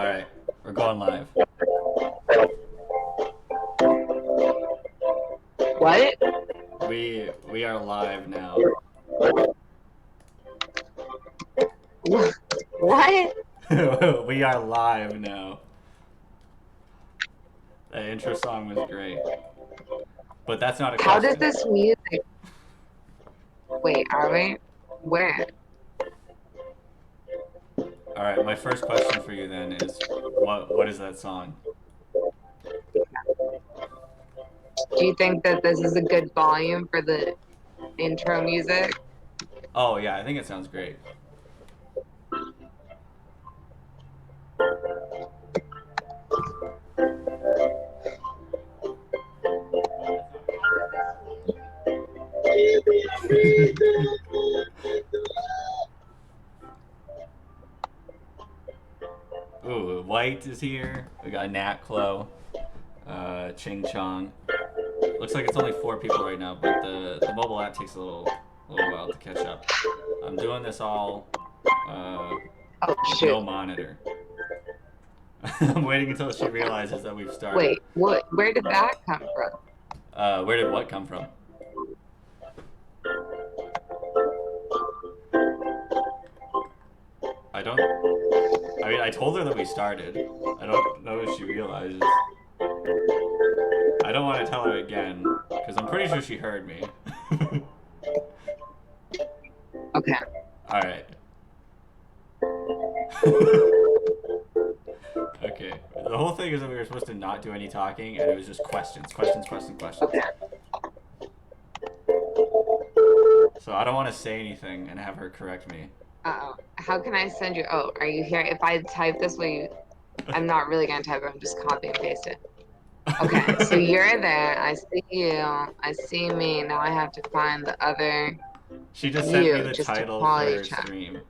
All right, we're going live. What? We are live now. What? We are live now. That intro song was great, but that's not a How does question. this music? Wait, are we? Where? All right, my first question for you then is, what is that song? Do you think that this is a good volume for the intro music? Oh yeah, I think it sounds great. Ooh, White is here. We got Nat Clo, Ching Chong. Looks like it's only 4 people right now, but the mobile app takes a little while to catch up. I'm doing this all uh, Oh with shoot! no monitor. I'm waiting until she realizes that we've started. Wait, what? Where did that come from? Where did what come from? I don't. I mean, I told her that we started. I don't know if she realizes. I don't want to tell her again because I'm pretty sure she heard me. Okay. All right. Okay. The whole thing is that we were supposed to not do any talking, and it was just questions, questions, questions, questions. Okay. So I don't want to say anything and have her correct me. Oh, how can I send you? Oh, are you here? If I type this, will you? I'm not really gonna type it. I'm just copy and paste it. Okay, so you're there. I see you. I see me. Now I have to find the other She just sent me you the just to title for quality her check. stream.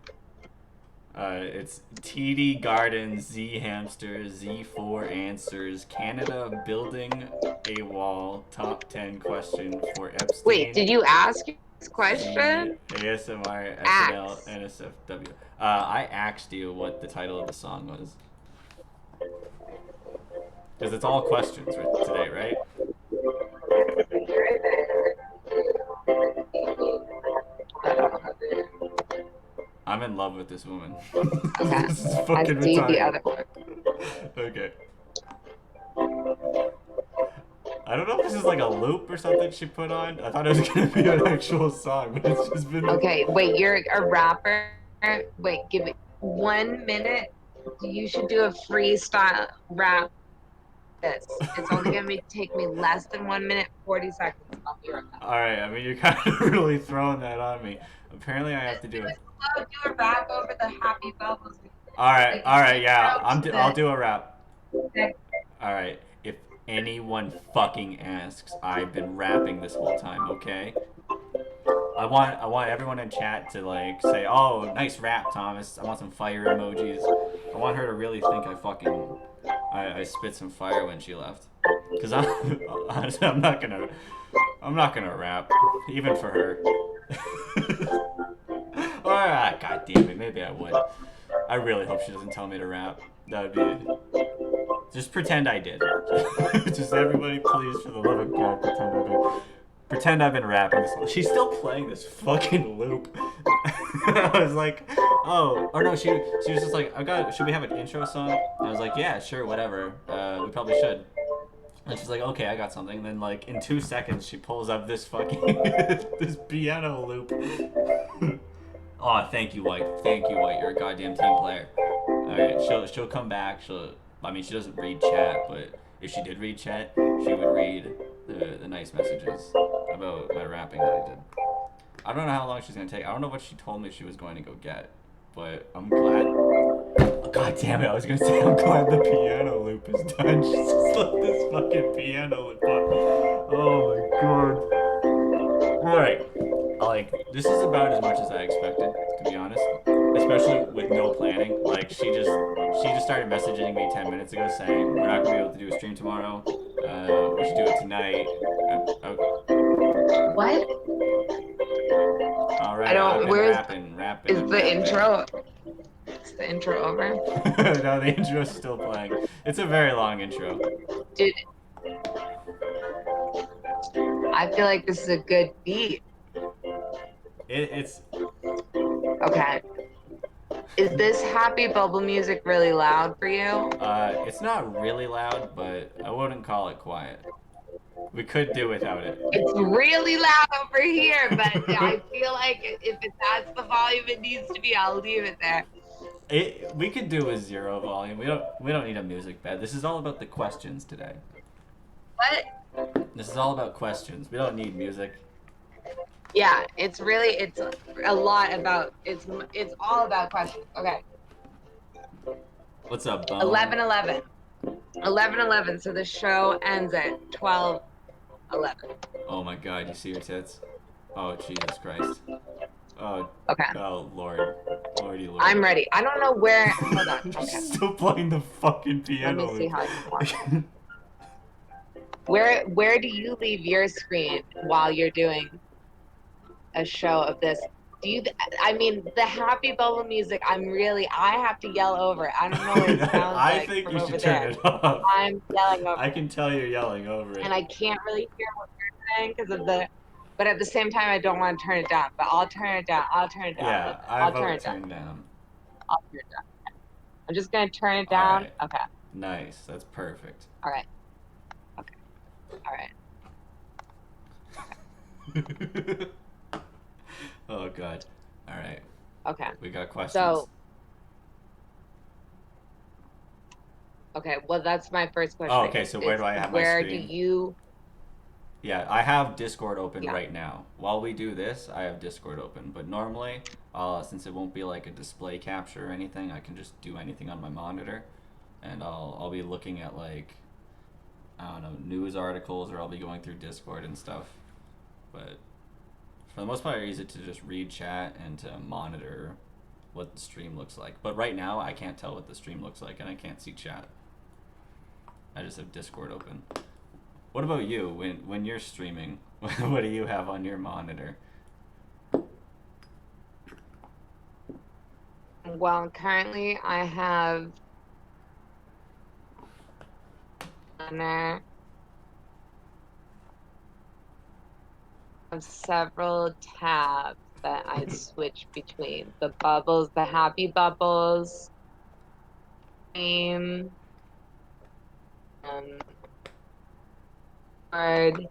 It's TD Garden, Z Hamster, Z4 Answers, Canada Building a Wall, Top 10 Question for Wait, Epstein, did you ask this Z, question? ASMR, SNL, Axe. NSFW. I asked you what the title of the song was. Because it's all questions today, right? I'm in love with this woman. Okay, This is I fucking see the retarded. other one. Okay. I don't know if this is like a loop or something she put on. I thought it was gonna be an actual song, but it's just been like. Okay, wait, you're a rapper. Wait, give me 1 minute. You should do a freestyle rap. This. It's only gonna take me less than 1 minute, 40 seconds. I'll be right back. Alright, I mean, you're kind of really throwing that on me. Apparently, I have to Just do do it. it slow. Do a rap over the happy bubbles. Alright, Like alright, yeah. intro to I'll the. do a rap. Alright. If anyone fucking asks, I've been rapping this whole time, okay? I want everyone in chat to like say, "Oh, nice rap, Thomas." I want some fire emojis. I want her to really think I spit some fire when she left. Cause I'm honestly I'm not gonna rap even for her. Alright, god damn it, maybe I would. I really hope she doesn't tell me to rap. That would be just pretend I did. Just everybody, please, for the love of God, pretend I've been rapping this. She's still playing this fucking loop. I was like, oh, or no, she was just like, should we have an intro song? And I was like, yeah, sure, whatever. We probably should. And she's like, okay, I got something. And then like in 2 seconds, she pulls up this fucking this piano loop. Oh, thank you, White. Thank you, White. You're a goddamn team player. All right, she'll come back. I mean, she doesn't read chat, but if she did read chat, she would read the nice messages about my rapping that I did. I don't know how long she's gonna take. I don't know what she told me she was going to go get, but I'm glad. Oh, God damn it! I was gonna say I'm glad the piano loop is done. She just let this fucking piano loop on. Oh my god. All right. Like this is about as much as I expected, to be honest. Especially with no planning. Like she just started messaging me 10 minutes ago saying we're not gonna be able to do a stream tomorrow. We should do it tonight. Okay. What? All I right, I've don't. been Where's rapping is and the rapping. intro? the intro over? No, the intro's still playing. It's a very long intro. Dude, I feel like this is a good beat. It's Okay. Is this happy bubble music really loud for you? it's not really loud, but I wouldn't call it quiet. We could do without it. It's really loud over here, but I feel like if that's the volume it needs to be, I'll leave it there. We could do a 0 volume. We don't need a music bed. This is all about the questions today. What? This is all about questions. We don't need music. Yeah, it's a lot about it's all about questions. Okay. What's up, Bone? 11:11. 11:11. So the show ends at 12:11. Oh my God! You see your tits? Oh Jesus Christ! Oh, Okay. oh Lord, Lordy Lord. I'm ready. I don't know where. Hold on. Okay. Still playing the fucking Let piano. me see how you want. Where do you leave your screen while you're doing a show of this? I mean, the happy bubble music, I have to yell over it. I don't know what it sounds I like think from you over should turn there. it off. I'm yelling over I can tell you're yelling over it. and I can't really hear what you're saying but at the same time, I don't want to turn it down, but I'll turn it down. I'll turn it down. Yeah, I I'll turn vote it down. turn down. I'll turn it down. I'm just going to turn it All down. right. Okay. Nice. That's perfect. All right. Okay. All right. Oh God. All right. Okay. We got questions. So, okay. Well, that's my first question. Oh, okay. So where do I have my Where screen? do you? Yeah, I have Discord open Yeah. right now. While we do this, I have Discord open. But normally, since it won't be like a display capture or anything, I can just do anything on my monitor, and I'll be looking at like, I don't know, news articles, or I'll be going through Discord and stuff. But for the most part, I use it to just read chat and to monitor what the stream looks like. But right now, I can't tell what the stream looks like, and I can't see chat. I just have Discord open. What about you? When you're streaming, what do you have on your monitor? Well, currently I have several tabs that I switch between the bubbles, the happy bubbles, stream, card.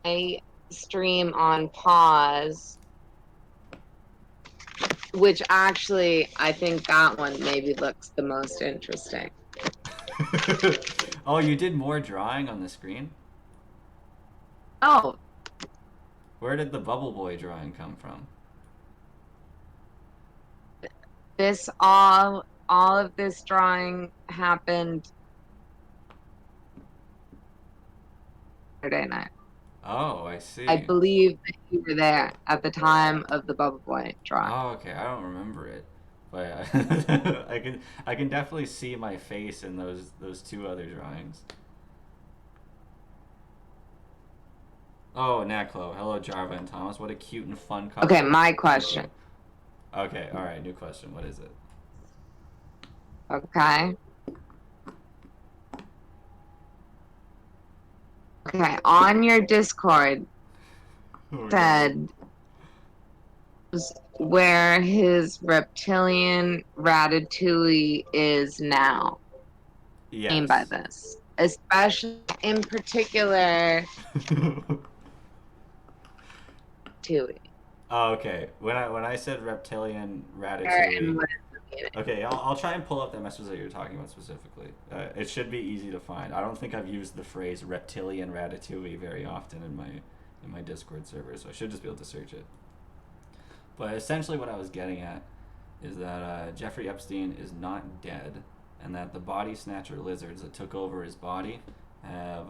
I stream on pause, which actually I think that one maybe looks the most interesting. Oh, you did more drawing on the screen? Oh, Where did the Bubble Boy drawing come from? this all of this drawing happened Saturday night. Oh, I see. I believe that you were there at the time of the Bubble Boy drawing. Oh, okay. I don't remember it, but I can definitely see my face in those two other drawings. Oh, Naklo. Hello, Jarva and Thomas. What a cute and fun couple. Okay, my question. Okay, all right. New question. What is it? Okay. Okay, on your Discord said where his reptilian ratatouille is now. Yes. Aimed by this, especially in particular Tui. Oh, okay. When I said reptilian ratatouille. Okay, I'll try and pull up that message that you're talking about specifically. It should be easy to find. I don't think I've used the phrase reptilian ratatouille very often in my Discord server, so I should just be able to search it. But essentially, what I was getting at is that Jeffrey Epstein is not dead, and that the body snatcher lizards that took over his body have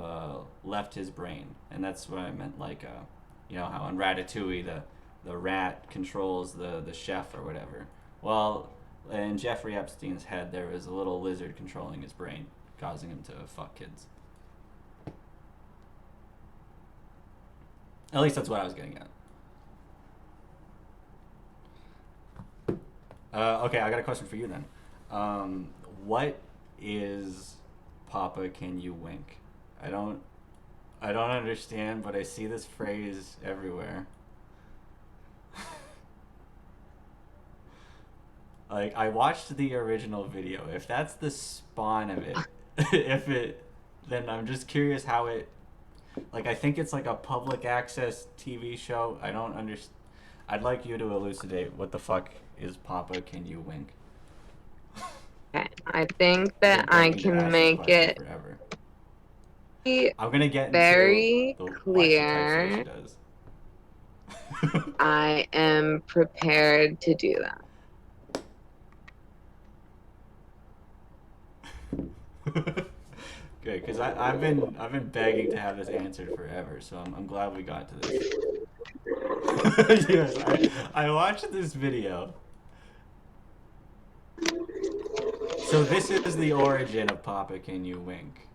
left his brain, and that's what I meant. Like, you know how in Ratatouille the rat controls the chef or whatever. Well, in Jeffrey Epstein's head, there was a little lizard controlling his brain, causing him to fuck kids. At least that's what I was getting at. Okay, I got a question for you then. What is Papa? Can you wink? I don't. I don't understand, but I see this phrase everywhere. Like I watched the original video. If that's the spawn of it, if it, then I'm just curious how it. Like I think it's like a public access TV show. I don't understand. I'd like you to elucidate what the fuck is Papa? Can you wink? Okay, I think I've that been I begging to can ask this make question it forever. I'm gonna get into very the why she types the way she clear. does. I am prepared to do that. Good, because I've been begging to have this answered forever, so I'm glad we got to this. Yes, I watched this video. So this is the origin of Papa Can You Wink.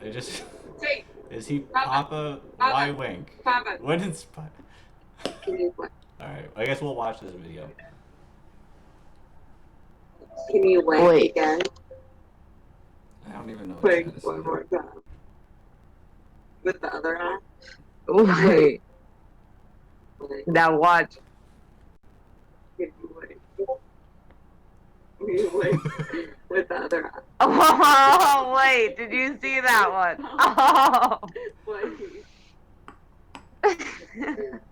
I just Hey, is he Papa, Papa? Why Papa, wink? Papa. When it's Can you wink? all right. I guess we'll watch this video. Can you wink again? I don't even know what Wink you're trying to one say. more time. With the other eye? Wait. Now watch. Can you wink? Can you wink with the other eye? Oh, wait. Did you see that one? Oh.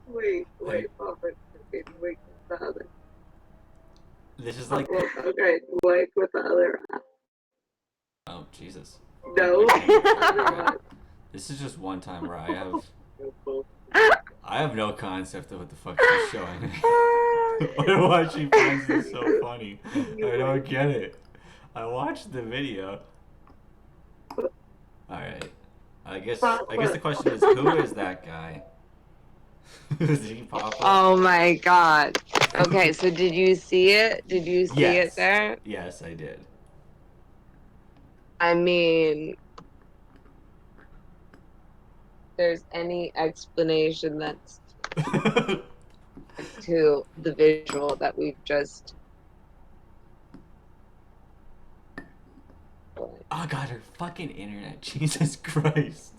Wait. Wait, Papa. Can you wink with the other? This is like Okay, wink with the other eye. oh Jesus. No. This is just one time where I have no concept of what the fuck she's showing me. Why she finds this so funny. I don't get it. I watched the video. Alright. I guess the question is who is that guy? Is he Papa? Oh my god. Okay, so did you see it? Did you see Yes. it there? Yes, I did. I mean, there's any explanation that's to the visual that we've just. Oh god, her fucking internet. Jesus Christ.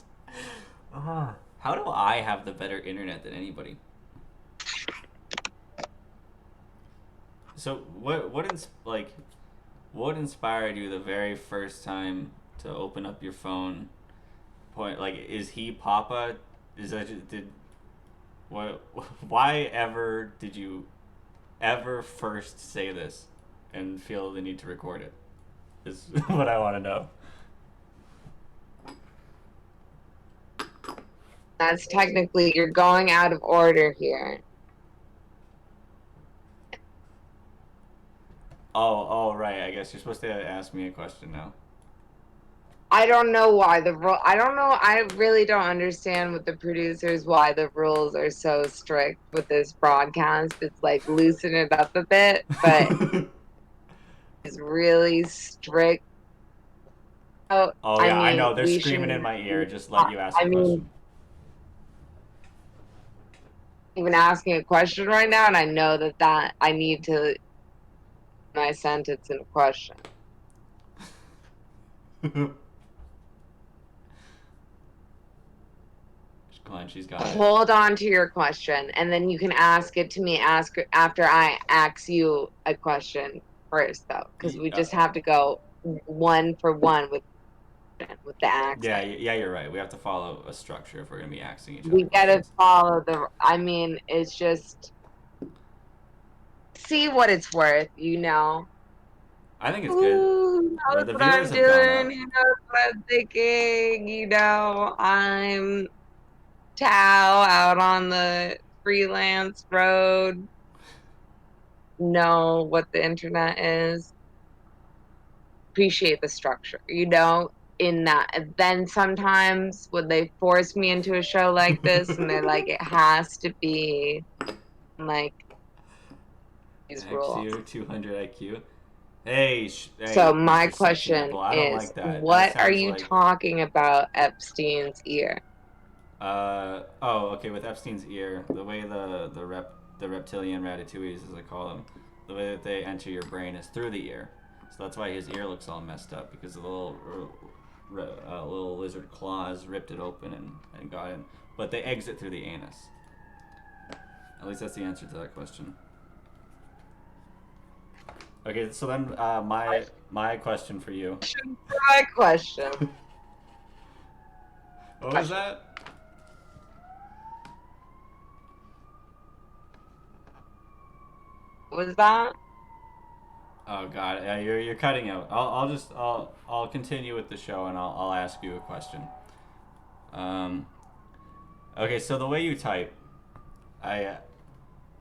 How do I have the better internet than anybody? So what inspired you the very first time to open up your phone? Point like is he Papa? Is that did what? Why ever did you ever first say this and feel the need to record it? Is what I want to know. That's technically, you're going out of order here. Oh, right. I guess you're supposed to ask me a question now. I don't know why the rule. I don't know. I really don't understand with the producers why the rules are so strict with this broadcast. It's like loosen it up a bit, but it's really strict. Oh, Oh I yeah, I mean, know. They're we screaming in shouldn't. my ear. Just let you ask I a mean, question. even asking a question right now, and I know that I need to my sentence in a question. Glad she's got it. Hold on to your question, and then you can ask it to me. Ask after I ask you a question first, though, because we just have to go one for one with the accent. Yeah, you're right. We have to follow a structure if we're gonna be asking each other. We gotta questions. follow the. I mean, it's just see what it's worth, you know. I think it's good. Who knows The what I'm viewers have gone doing? up. Who knows what I'm thinking? You know, I'm Tao out on the freelance road. Know what the internet is. Appreciate the structure, you know, in that. And then sometimes when they force me into a show like this and they're like, it has to be like these rules. IQ 200 IQ. Hey, So my Mr. Sexy question Nipple. I don't is, like that. That what are sounds you like talking about Epstein's ear? Oh, okay. With Epstein's ear, the way the reptilian ratatouilles, as I call them, the way that they enter your brain is through the ear. So that's why his ear looks all messed up because the little lizard claws ripped it open and got in. But they exit through the anus. At least that's the answer to that question. Okay, so then my question for you. My question. What was that? Was that? Oh God, yeah, you're cutting out. I'll continue with the show and I'll ask you a question. Um, okay, so the way you type, I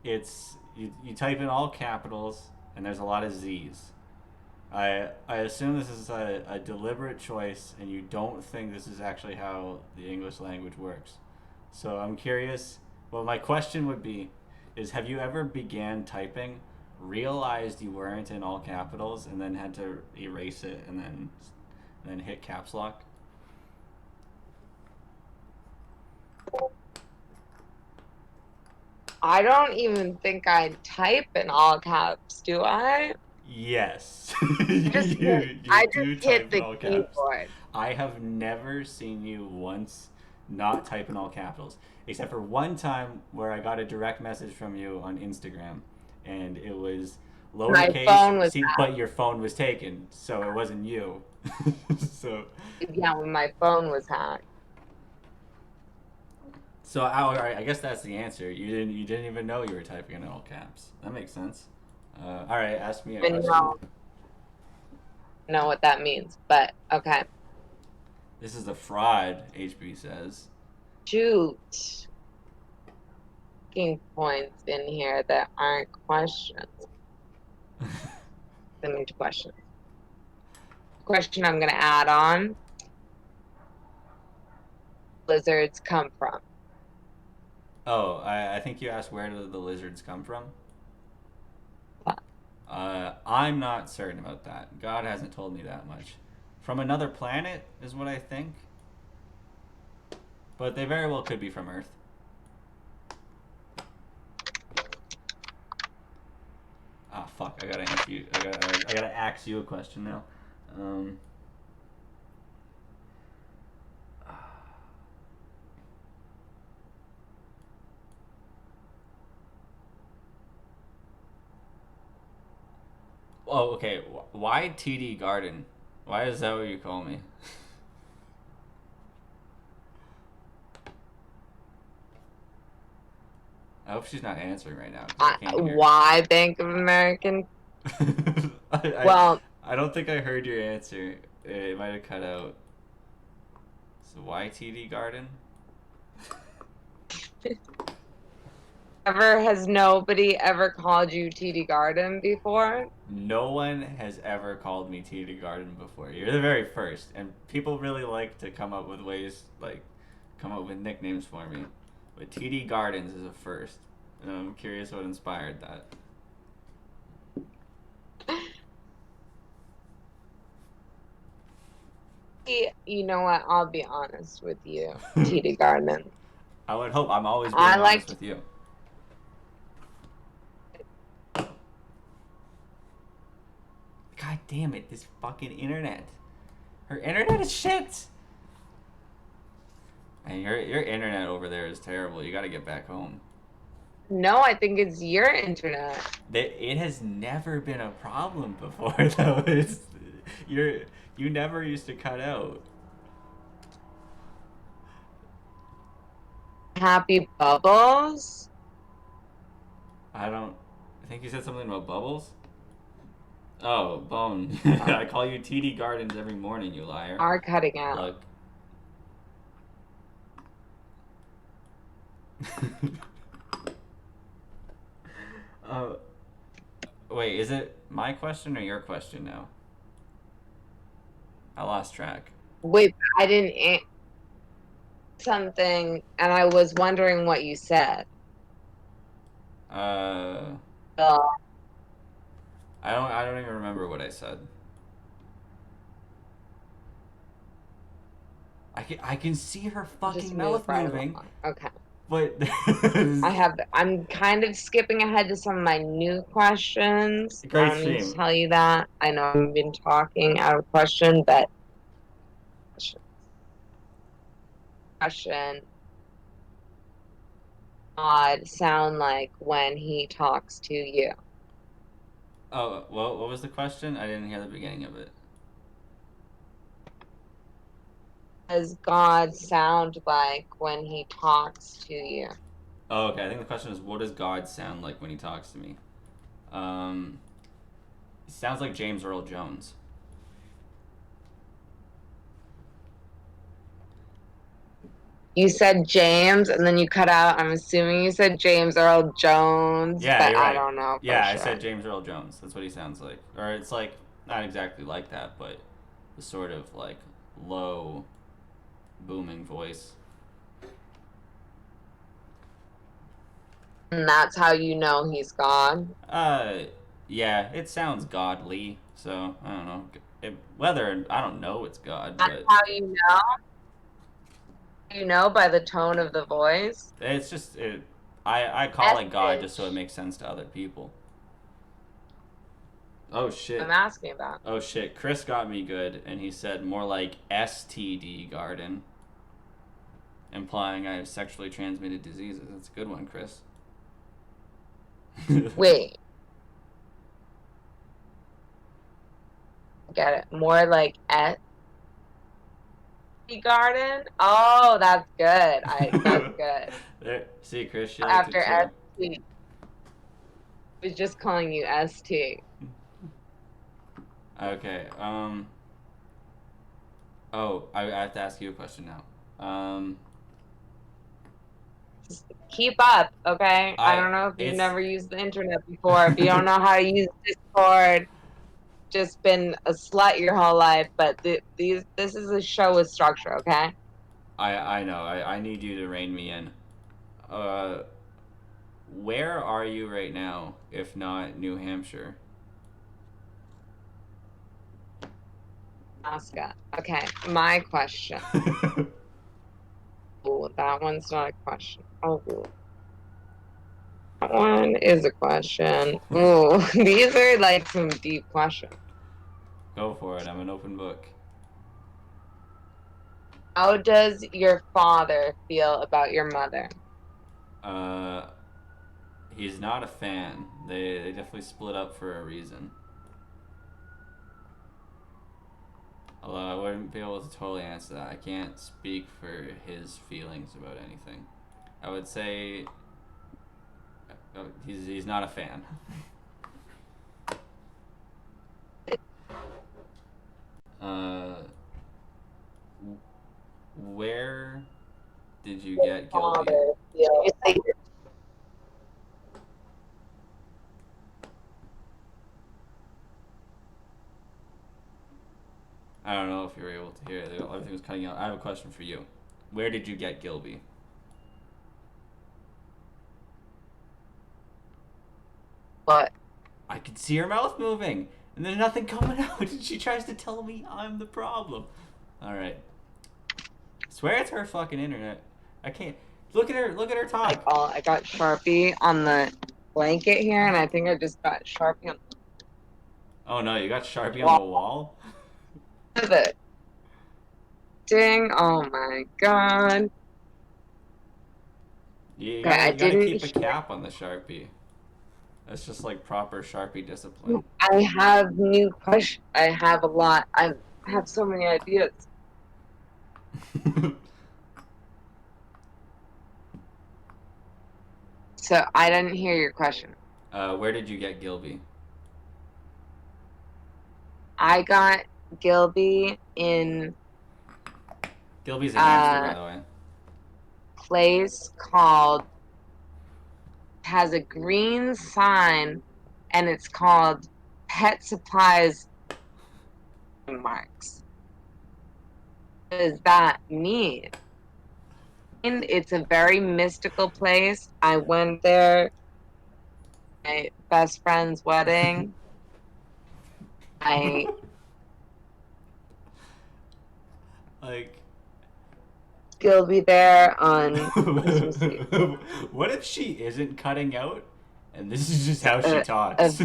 it's you type in all capitals and there's a lot of Z's. I assume this is a deliberate choice and you don't think this is actually how the English language works. So I'm curious. Well, my question would be, is have you ever began typing, realized you weren't in all capitals, and then had to erase it and then hit caps lock? I don't even think I type in all caps, do I? Yes, Just you I do just hit type in the all caps. keyboard. I have never seen you once not type in all capitals, except for one time where I got a direct message from you on Instagram, and it was My lowercase. phone was See, but your phone was taken, so it wasn't you. so, yeah, when my phone was hacked. I guess that's the answer. You didn't even know you were typing in all caps. That makes sense. All right, ask me a Even question. know what that means, but okay. This is a fraud, HB says. Shoot. Talking points in here that aren't questions. Send me to questions. Question I'm gonna add on. Lizards come from. Oh, I think you asked where do the lizards come from? I'm not certain about that. God hasn't told me that much. From another planet is what I think, but they very well could be from Earth. Ah, fuck! I gotta answer you. I gotta ask you a question now. Um, oh, okay. Why TD Garden? Why is that what you call me? I hope she's not answering right now because I can't hear. Why Bank of American? I, Well, I don't think I heard your answer. It might have cut out. So why TD Garden? ever has nobody ever called you TD Garden before? No one has ever called me TD Garden before. You're the very first, and people really like to come up with ways, like, come up with nicknames for me. But TD Gardens is a first, and I'm curious what inspired that. You know what? I'll be honest with you, TD Garden. I would hope I'm always I being like honest with you. God damn it, this fucking internet. Her internet is shit. And your internet over there is terrible. You got to get back home. no, I think it's your internet. It has never been a problem before though. You're you never used to cut out. Happy Bubbles? I don't. I think you said something about bubbles. Oh, bone. I call you TD Gardens every morning, you liar. Are cutting out. Look. uh, wait, is it my question or your question now? I lost track. Wait, I didn't something, and I was wondering what you said. Uh, Uh, I don't even remember what I said. I can see her Just fucking move mouth right moving, along. Okay. but I'm kind of skipping ahead to some of my new questions. I great don't need to stream. tell you that. I know I've been talking out of question, but question odd sound like when he talks to you? Oh, well, what was the question? I didn't hear the beginning of it. Does God sound like when he talks to you? Oh, okay. I think the question is, what does God sound like when he talks to me? Um, it sounds like James Earl Jones. You said James and then you cut out. I'm assuming you said James Earl Jones, Yeah, but you're I right. don't know for Yeah, I sure. said James Earl Jones. That's what he sounds like. Or it's like not exactly like that, but the sort of like low, booming voice. And that's how you know he's God. Uh, yeah, it sounds godly. So I don't know whether I don't know it's God, That's but how you know. You know by the tone of the voice. it's just it. I call it God just so it Message makes sense to other people. Oh I'm shit. asking about. Oh shit. Chris got me good, and he said more like STD garden, implying I have sexually transmitted diseases. That's a good one, Chris. Wait, get it. More like S garden. Oh, that's good. That's good. There, see, Chris, she liked it After too. ST. Was just calling you ST. Okay. Oh, I have to ask you a question now. Just keep up, okay? I I don't know if you've it's never used the internet before, if you don't know how to use Discord, just been a slut your whole life, but this is a show with structure, okay? I know. I need you to rein me in. Uh, where are you right now, if not New Hampshire? Alaska. Okay, my question. Oh, that one's not a question. Oh, that one is a question. Ooh, these are like some deep questions. Go for it. I'm an open book. How does your father feel about your mother? Uh, he's not a fan. They definitely split up for a reason. Although I wouldn't be able to totally answer that. I can't speak for his feelings about anything. I would say he's not a fan. Uh, where did you get Gilby? Father feel. I don't know if you were able to hear it. Everything was cutting out. I have a question for you. Where did you get Gilby? But I can see her mouth moving, and there's nothing coming out, and she tries to tell me I'm the problem. All right. I swear it's her fucking internet. I can't. Look at her. Look at her like talk. all I got Sharpie on the blanket here, and I think I just got Sharpie on Oh no, you got Sharpie the on the wall wall. of it. Ding! Oh my god. You Okay, gotta I you gotta didn't keep a hear. cap on the Sharpie. That's just like proper Sharpie discipline. I have new questions. I have a lot. I have so many ideas. So I didn't hear your question. Where did you get Gilby? I got Gilby in Gilby's a hamster, by a the way. place called has a green sign, and it's called Pet Supplies Marks. What does that mean? And it's a very mystical place. I went there, my best friend's wedding. I Like, Gilby there on Christmas Eve. What if she isn't cutting out, and this is just how she Uh, uh, talks?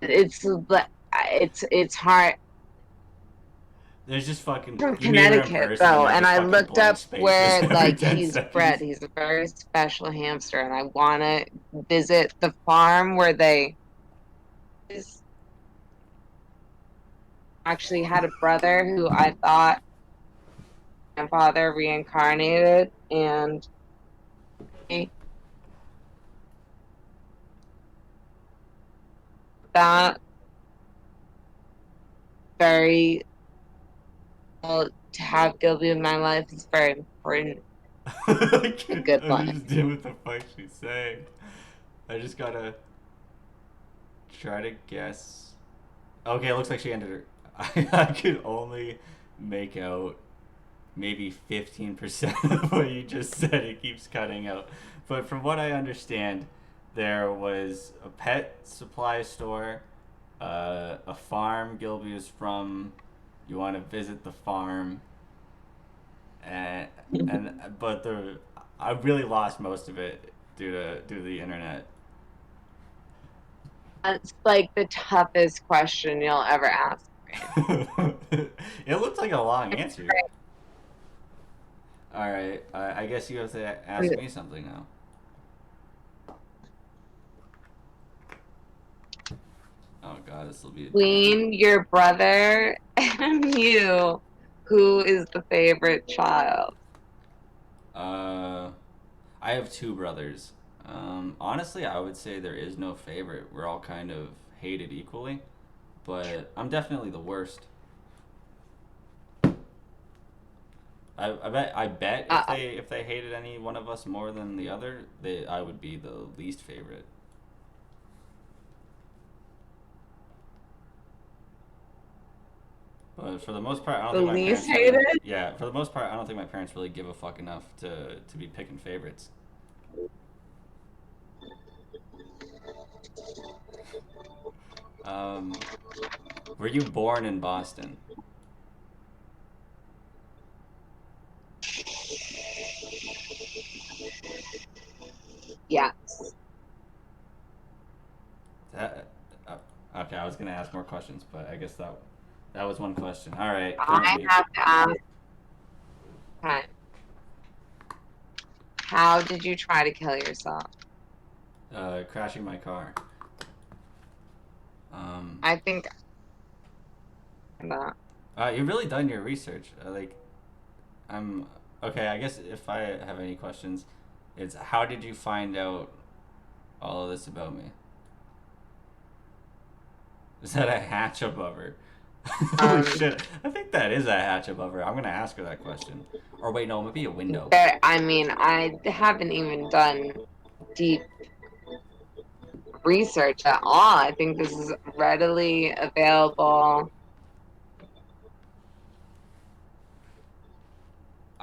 it's hard. There's just fucking. From You meet her in Connecticut person, and though, there's and just I fucking looked blank up spaces where every like 10 he's seconds. bred. He's a very special hamster, and I want to visit the farm where they actually had a brother who I thought my father reincarnated, and that very well, to have Gilby in my life is very important. I A good I'm life. just doing what the fuck she's saying. I just gotta try to guess. Okay, it looks like she ended her. I could only make out maybe 15% of what you just said. It keeps cutting out. But from what I understand, there was a pet supply store, a farm Gilby is from. You want to visit the farm, and but I really lost most of it due to the internet. That's like the toughest question you'll ever ask me. It looked like a long I'm answer. All right, I guess you have to ask me something now. Oh God, this will be a doozy. between your brother and you, who is the favorite child? Uh, I have two brothers. Honestly, I would say there is no favorite. We're all kind of hated equally, but I'm definitely the worst. I bet Uh, if they hated any one of us more than the other, I would be the least favorite. But for the most part, I don't the think my least parents really. hated? Yeah, for the most part, I don't think my parents really give a fuck enough to be picking favorites. Um, were you born in Boston? Yeah. That, okay, I was gonna ask more questions, but I guess that was one question. All right, come at I me. have to ask, okay, how did you try to kill yourself? Crashing my car. Um, I think that. you've really done your research. I'm okay. I guess if I have any questions, it's how did you find out all of this about me? Is that a hatch above her? Holy Um, shit! I think that is a hatch above her. I'm gonna ask her that question. Or wait, no, it might be a window. I mean, I haven't even done deep research at all. I think this is readily available.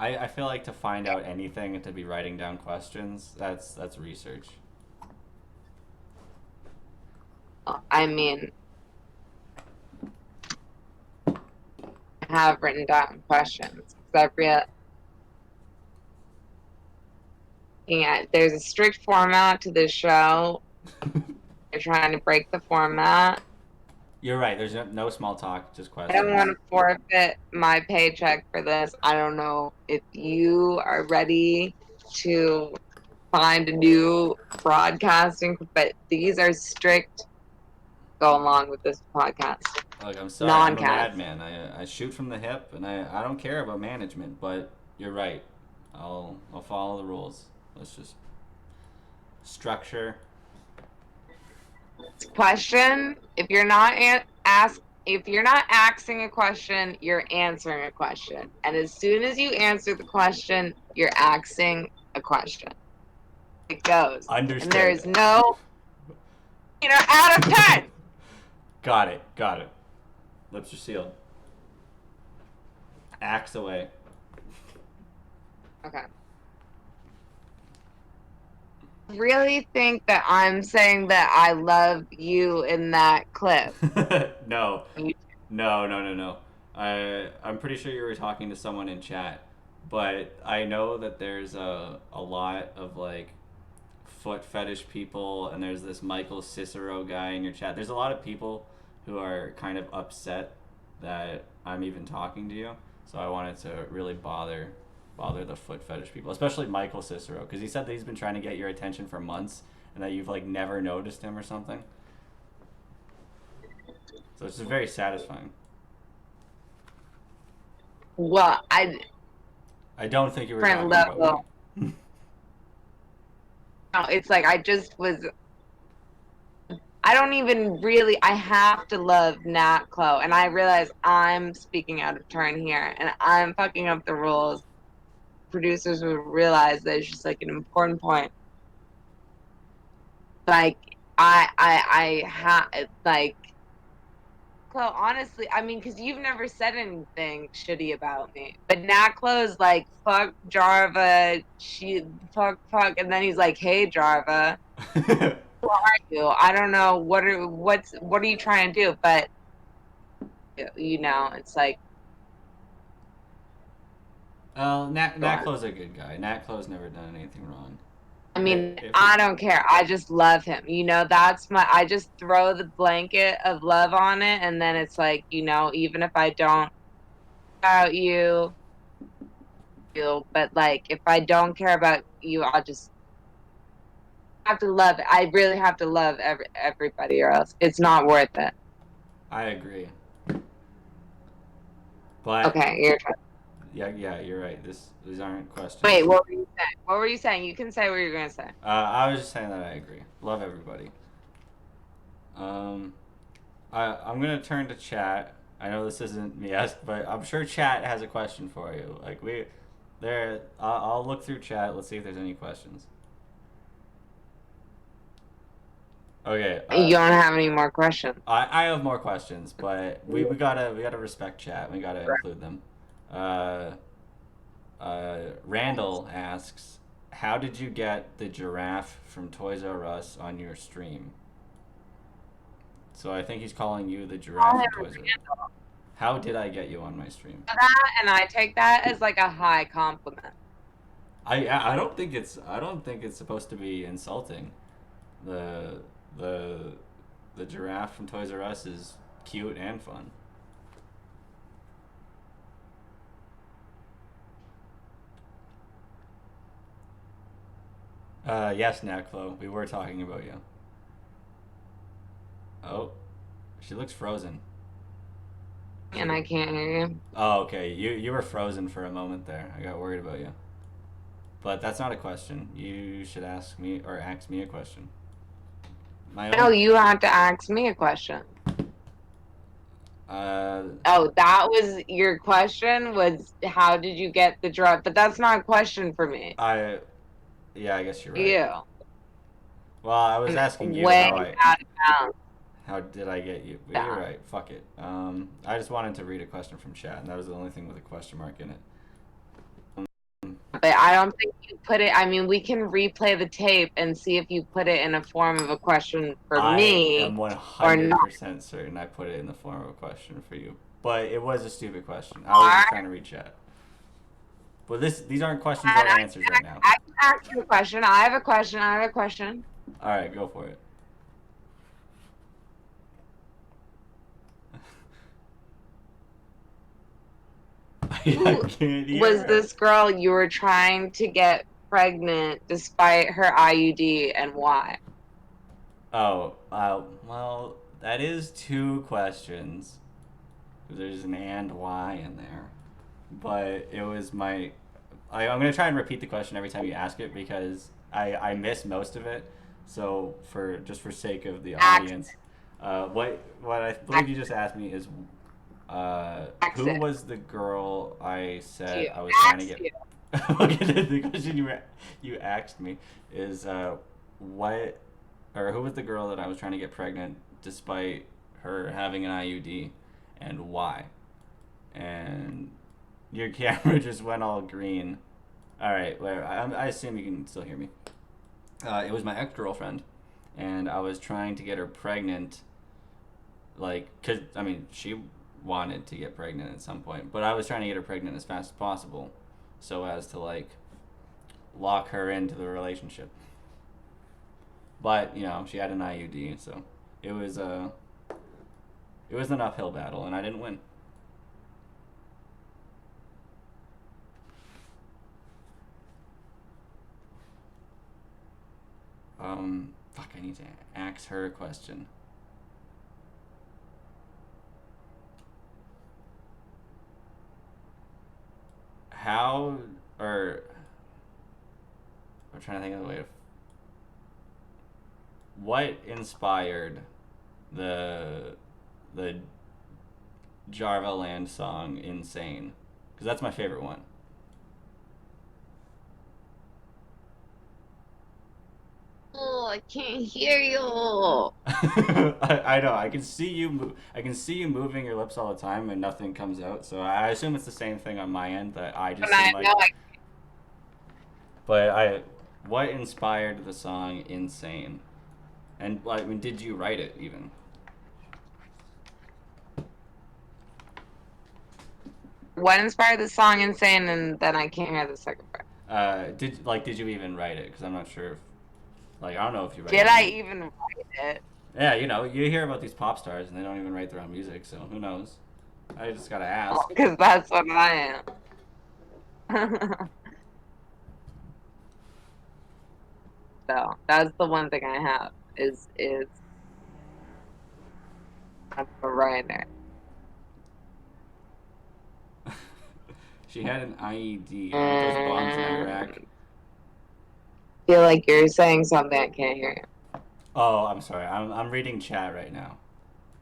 I feel like to find out anything and to be writing down questions, that's research. I mean, I have written down questions. I've yeah, there's a strict format to this show. They're trying to break the format. You're right. There's no small talk, just I don't want questions. to forfeit my paycheck for this. I don't know if you are ready to find a new broadcasting, but these are strict. Go along with this podcast. Look, I'm sorry. I'm a Non-cast. madman. I shoot from the hip, and I don't care about management. But you're right. I'll follow the rules. Let's just structure. Question: if you're not if you're not asking a question, you're answering a question, and as soon as you answer the question, you're asking a question. It goes, and there Understood. is no, out of 10. Got it. Got it. Lips are sealed. Axe away. Okay. Really think that I'm saying that I love you in that clip? No. No. No. No. No. I'm pretty sure you were talking to someone in chat. but I know that there's a lot of like foot fetish people, and there's this Michael Cicero guy in your chat. There's a lot of people who are kind of upset that I'm even talking to you. So I wanted to really bother the foot fetish people, especially Michael Cicero, because he said that he's been trying to get your attention for months and that you've like never noticed him or something. So it's just very satisfying. Well, I I don't think you were different talking about level. me. No, it's like I just was. I don't even really. I have to love Nat Chloe, and I realize I'm speaking out of turn here, and I'm fucking up the rules. Producers would realize that it's just like an important point. Like I have like. Chloe, honestly, I mean, because you've never said anything shitty about me, but Nat Chloe's like, fuck Jarva, fuck, and then he's like, hey Jarva, you. I don't know what are you trying to do, but it's like Nat sure. Chloe's a good guy. Nat Chloe's never done anything wrong. I mean, If I don't care. I just love him. That's I just throw the blanket of love on it, and then it's like, even if I don't about you, but like if I don't care about you, I'll just have to love it. I really have to love everybody, or else it's not worth it. I agree, but Okay, you're trying. yeah, you're right. These aren't Wait, questions. what were you saying? What were you saying? You can say what you're gonna say. I was just saying that I agree. Love everybody. Um, I'm gonna turn to chat. I know this isn't me asked, but I'm sure chat has a question for you. Like there. I'll look through chat. Let's see if there's any questions. Okay. You don't have any more questions. I have more questions, but we gotta respect chat. We gotta include them. Uh, Randall asks, "How did you get the giraffe from Toys R Us on your stream?" So I think he's calling you the giraffe from Toys R Us. How did I get you on my stream? And I take that as like a high compliment. I don't think it's supposed to be insulting. The the the giraffe from Toys R Us is cute and fun. Yes, Naklo, we were talking about you. Oh, she looks frozen. And I can't hear you. Oh, okay. You were frozen for a moment there. I got worried about you. But that's not a question. You should ask me a question. My No, own. you have to ask me a question. Uh, Oh, that was your question, was how did you get the drug? But that's not a question for me. I. Yeah, I guess you're right. You. Well, I was And asking you way out of bounds. how did I get you? But you're Yeah. right. Fuck it. I just wanted to read a question from chat, and that was the only thing with a question mark in it. But I don't think you put it. I mean, we can replay the tape and see if you put it in a form of a question for I me am or not. 100% certain I put it in the form of a question for you. But it was a stupid question. I was just trying to read chat. But these aren't questions or answers right now. I can ask you a question. I have a question. I have a question. All right, go for it. I can't hear Was her. this girl you were trying to get pregnant despite her IUD, and why? Oh, well, that is two questions. There's an and why in there. But it was I'm going to try and repeat the question every time you ask it because I miss most of it. So for sake of the audience, what I believe you just asked me is who Exit. was the girl I said You. I was trying to Asked get? you. Okay, the question you asked me is what or who was the girl that I was trying to get pregnant despite her having an IUD, and why? And your camera just went all green. All right, well, I assume you can still hear me. It was my ex girlfriend, and I was trying to get her pregnant. Like, cause she wanted to get pregnant at some point, but I was trying to get her pregnant as fast as possible. so as to like lock her into the relationship. But you know, she had an IUD, so it was a it was an uphill battle, and I didn't win. Fuck, I need to ask her a question. How, or I'm trying to think of the way of what inspired the the Jarva Land song "Insane," because that's my favorite one. Oh, I can't hear you. I know. I can see you. I can see you moving your lips all the time, and nothing comes out. So I assume it's the same thing on my end. That I And just seem I like. know But I, what inspired the song "Insane"? And I mean, did you write it even? what inspired the song "Insane," and then I can't hear the second part. Did you even write it? Because I'm not sure if like I don't know if you write Did I any. even write it? Yeah, you know, you hear about these pop stars and they don't even write their own music, so who knows? I just gotta ask. Because that's what I am. So that's the one thing I have is I'm a writer. She had an IED. Aren't those bombs in And Iraq? feel like you're saying something I can't hear. Oh, I'm sorry. I'm reading chat right now.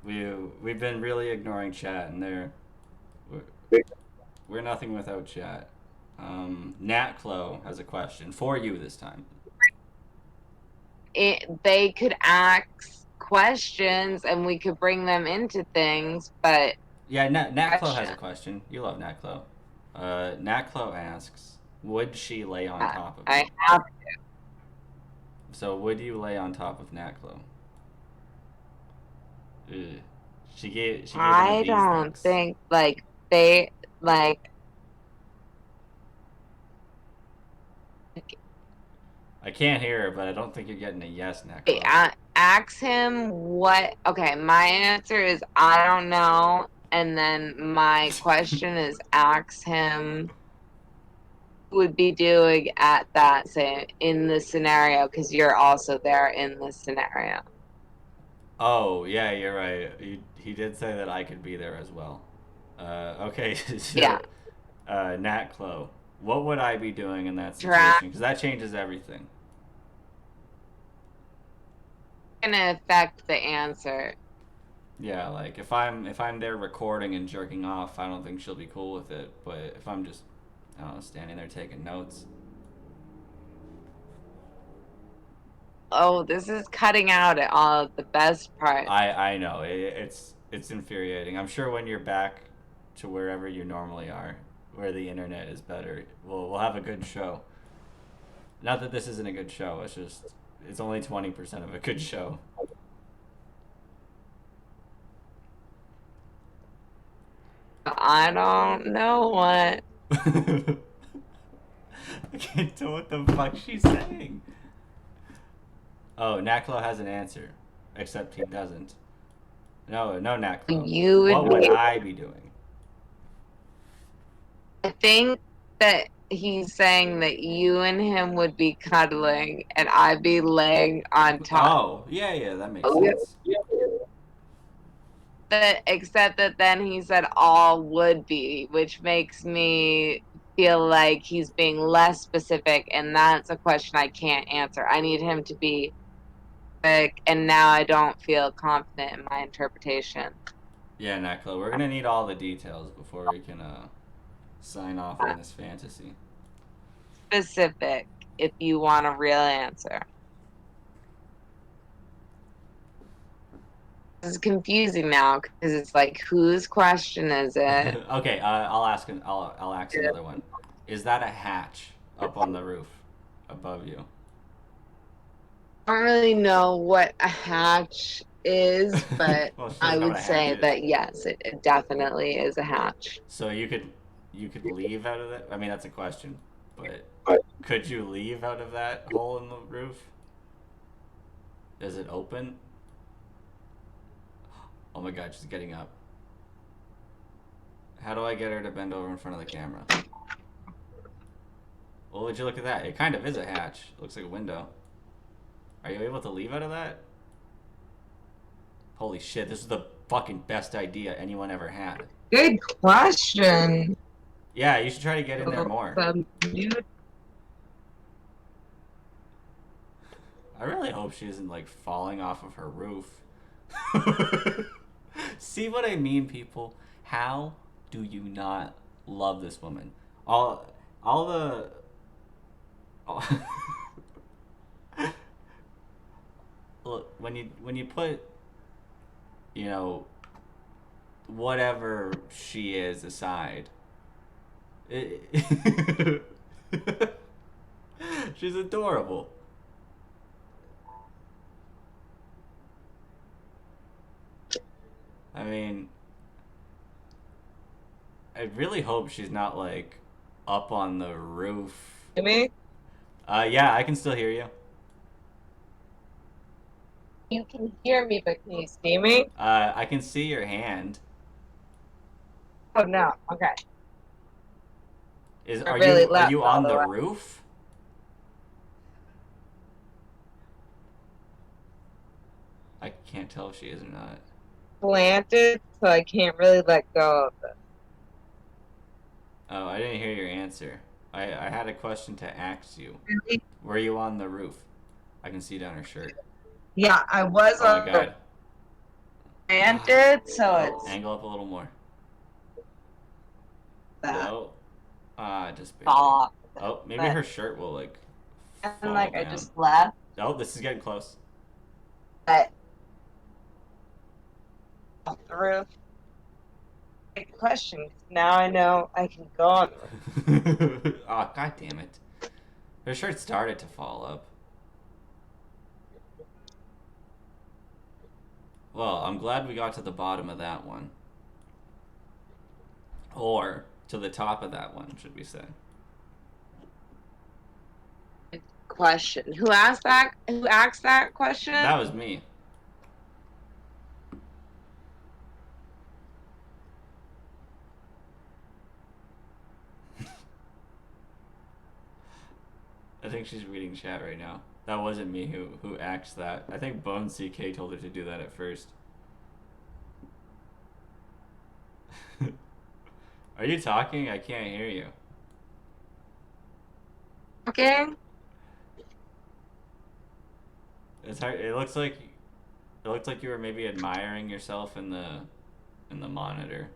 We've been really ignoring chat, and we're, we're nothing without chat. Nat Clo has a question for you this time. They could ask questions and we could bring them into things, but Yeah, Nat Clo has a question. question. You love Nat Clo. Nat Clo asks, would she lay on I, top of I you? have. So would you lay on top of Nat Clo? Ugh. She gave him a I D's don't nuts. think like they like I can't hear her, but I don't think you're getting a yes, Nat they Clo. ask him what. Okay, my answer is I don't know, and then my question is ask him would be doing at that say in the scenario because you're also there in the scenario. Oh, yeah, you're right. He did say that I could be there as well. Okay, Yeah, so Nat Clo, what would I be doing in that draft situation? Because that changes everything. gonna affect the answer. Yeah, like if I'm there recording and jerking off, I don't think she'll be cool with it. But if I'm just, I don't know, standing there taking notes, Oh, this is cutting out at all the best part. I know it's infuriating. I'm sure when you're back to wherever you normally are, where the internet is better, we'll have a good show. Not that this isn't a good show. It's just it's only 20% of a good show. I don't know what. I can't tell what the fuck she's saying. Oh, Naklo has an answer, except he doesn't. No, no, Naklo. You would What would be. I be doing? I think that he's saying that you and him would be cuddling and I'd be laying on top. Oh, yeah, yeah, that makes sense. But except that then he said all would be, which makes me feel like he's being less specific, and that's a question I can't answer. I need him to be specific, and now I don't feel confident in my interpretation. Yeah, Naklo, we're gonna need all the details before we can sign off on this fantasy. Specific, if you want a real answer. This is confusing now because it's like, whose question is it? Okay, I'll ask another one. Is that a hatch up on the roof above you? I don't really know what a hatch is, but Well, she I doesn't know would what a hatch say is. that yes, it definitely is a hatch. So you could leave out of that? I mean, that's a question, but could you leave out of that hole in the roof? Is it open? Oh my god, she's getting up. How do I get her to bend over in front of the camera? Well, would you look at that? It kind of is a hatch. It looks like a window. Are you able to leave out of that? Holy shit, this is the fucking best idea anyone ever had. Good question. Yeah, you should try to get in there more. I really hope she isn't like falling off of her roof. See what I mean, people? How do you not love this woman? All the all, look, when you put, you know, whatever she is aside, it, she's adorable. I mean, I really hope she's not like up on the roof. Me? Yeah, I can still hear you. You can hear me, but can you see me? I can see your hand. Oh no. Okay. Is I are really you left you all on the the way. roof? I can't tell if she is or not. Planted, so I can't really let go of it. Oh, I didn't hear your answer. I had a question to ask you. Really? Were you on the roof? I can see down her shirt. Yeah, I was Oh my god. planted, so Oh, it's angle up a little more. that. No. Just barely. Fall off. Oh, maybe But- her shirt will like And fall like down. I just left, Oh, this is getting close. but off the roof. Good question. Now I know I can go on the roof. Oh, god damn it. Her shirt started to fall up. Well, I'm glad we got to the bottom of that one. Or to the top of that one, should we say. Question. Who asked that? Who asked that question? That was me. I think she's reading chat right now. That wasn't me who asked that. I think Bone CK told her to do that at first. Are you talking? I can't hear you. Okay. It's hard. It looks like you were maybe admiring yourself in the monitor.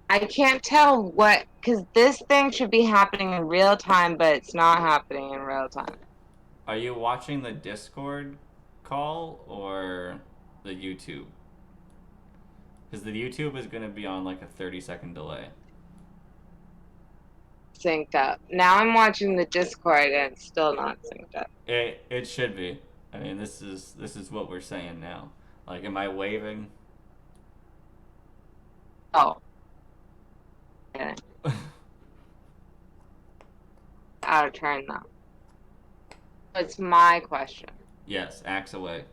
I can't tell what, because this thing should be happening in real time, but it's not happening in real time. Are you watching the Discord call or the YouTube? Because the YouTube is going to be on like a 30-second delay. Synced up. Now I'm watching the Discord and it's still not synced up. It should be. I mean, this is what we're saying now. Like, am I waving? Oh. Okay. Out of turn though. It's my question. Yes, axe away.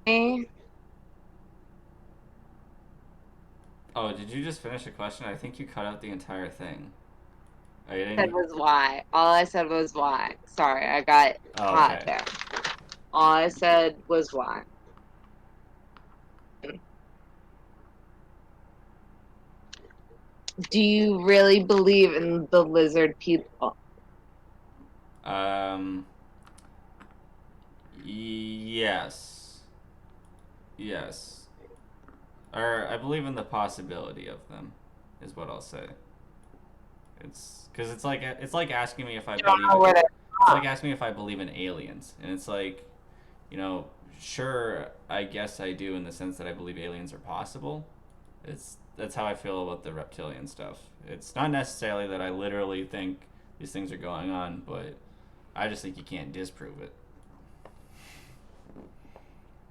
Me? Oh, did you just finish a question? I think you cut out the entire thing. Oh, you Said didn't. was why. All I said was why. Sorry, I got Oh, hot okay. there. All I said was why. Do you really believe in the lizard people? Yes. Yes. Or I believe in the possibility of them, is what I'll say. It's because it's like asking me if I Don't believe know where in, they're it's like asking me if I believe in aliens, and it's like, you know, sure, I guess I do in the sense that I believe aliens are possible. That's how I feel about the reptilian stuff. It's not necessarily that I literally think these things are going on, but I just think you can't disprove it.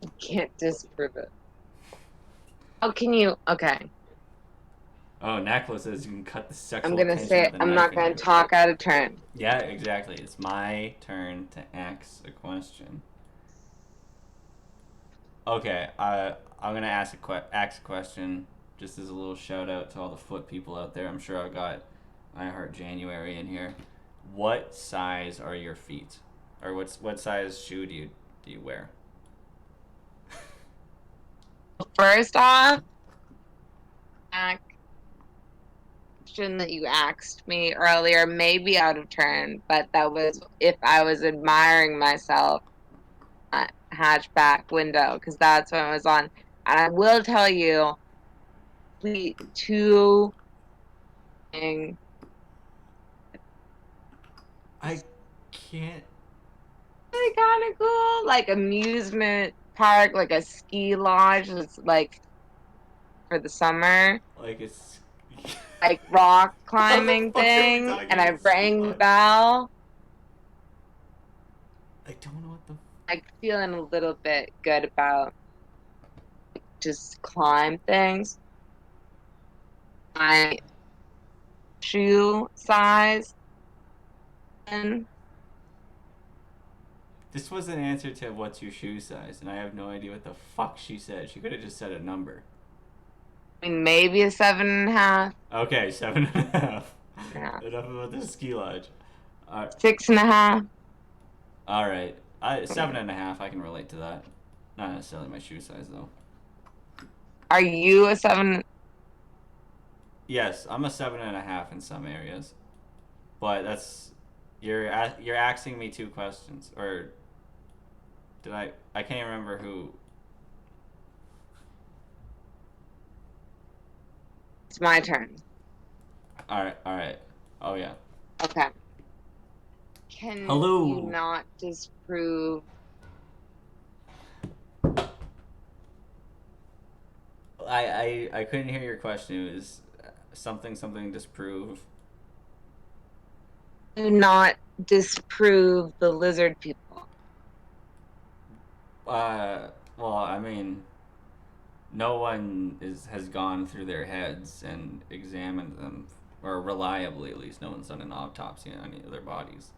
You can't disprove it. Oh, can you? Okay. Oh, Nakla says you can cut the I'm sexual gonna tension say with a I'm knife not in gonna you. talk out of turn. Yeah, exactly. It's my turn to ask a question. Okay, I'm gonna ask a question just as a little shout out to all the foot people out there. I'm sure I got I Heart January in here. What size are your feet, or what size shoe do you wear? First off, question that you asked me earlier may be out of turn, but that was if I was admiring myself hatchback window because that's what I was on. And I will tell you, two things I can't. really kind of cool, like amusement park, like a ski lodge. That's like for the summer, Like it's. like rock How the climbing fuck are we thing. talking And I about ski rang the lodge? bell, I don't know what the. like feeling a little bit good about just climb things. My shoe size and This was an answer to what's your shoe size, and I have no idea what the fuck she said. She could have just said a number. I mean maybe a 7.5. Okay, 7.5. Yeah. Enough about the ski lodge. Uh, 6.5. all right, 7.5. I can relate to that. Not necessarily my shoe size though. Are you a 7? Yes, I'm a 7.5 in some areas, but that's you're asking me two questions, or did I? I can't remember who. It's my turn. All right, all right. Oh yeah. Okay. Can you Hello. not disprove? I couldn't hear your question. It was something disprove. Do not disprove the lizard people. Well, I mean, no one has gone through their heads and examined them, or reliably at least. No one's done an autopsy on any of their bodies.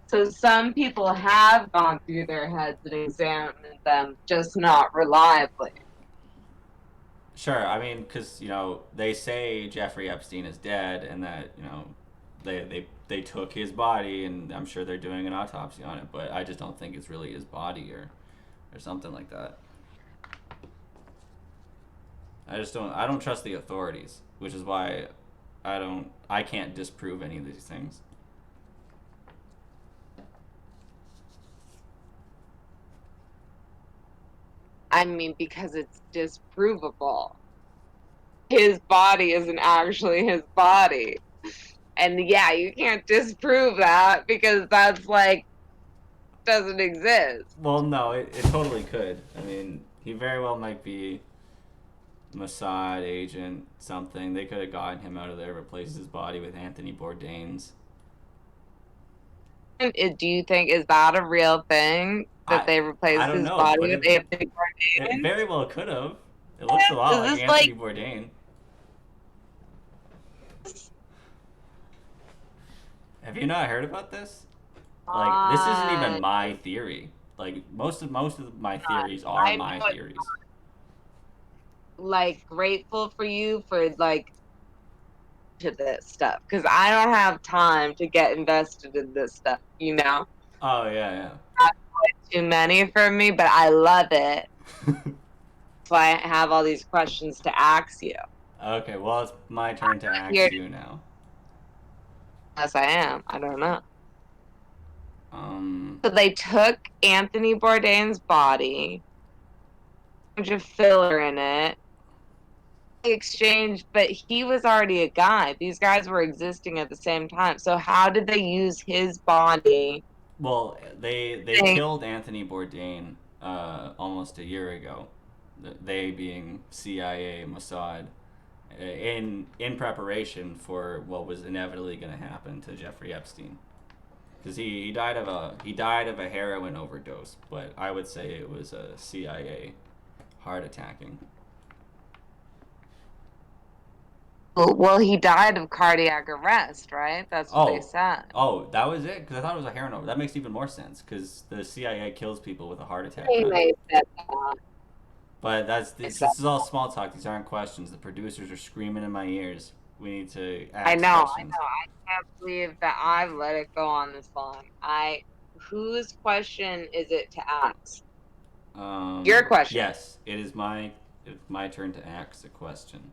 So some people have gone through their heads and examined them, just not reliably. Sure, I mean, because they say Jeffrey Epstein is dead, and that they took his body, and I'm sure they're doing an autopsy on it, but I just don't think it's really his body or something like that. I don't trust the authorities, which is why I can't disprove any of these things. I mean, because it's disprovable. His body isn't actually his body. And yeah, you can't disprove that because that's like doesn't exist. Well, no, it totally could. I mean, he very well might be Mossad agent, something. They could have gotten him out of there, replaced his body with Anthony Bourdain's. And do you think is that a real thing that I they I replaced don't his know. body Could with have. Anthony It Bourdain? very well could have. It looks a lot Is like this Anthony like Bourdain. Have you not heard about this? Like, this isn't even uh, my theory. Like, most of my theories are I'm my theories. like grateful for you for like to this stuff because I don't have time to get invested in this stuff. Oh yeah, Too many for me, but I love it. yeah. So I have all these questions to ask you. Okay, well it's my turn to ask Here, you now. yes, I am. I don't know. Um, So they took Anthony Bourdain's body, a bunch of filler in it, exchange, but he was already a guy. These guys were existing at the same time. So how did they use his body? well, they They, killed Anthony Bourdain almost a year ago. They being CIA, Mossad, in preparation for what was inevitably going to happen to Jeffrey Epstein, because he died of a heroin overdose, but I would say it was a CIA heart attacking. Well, he died of cardiac arrest, right? That's what they Oh, said. oh, that was it. Because I thought it was a heroin overdose. That makes even more sense. Because the CIA kills people with a heart attack, They man. may said that. But They this said is all small talk. These aren't questions. The producers are screaming in my ears. We need to I ask know, I know. questions. I can't believe that I've let it go on this long. Whose question is it to ask? Your question. Yes, it's my turn to ask a question.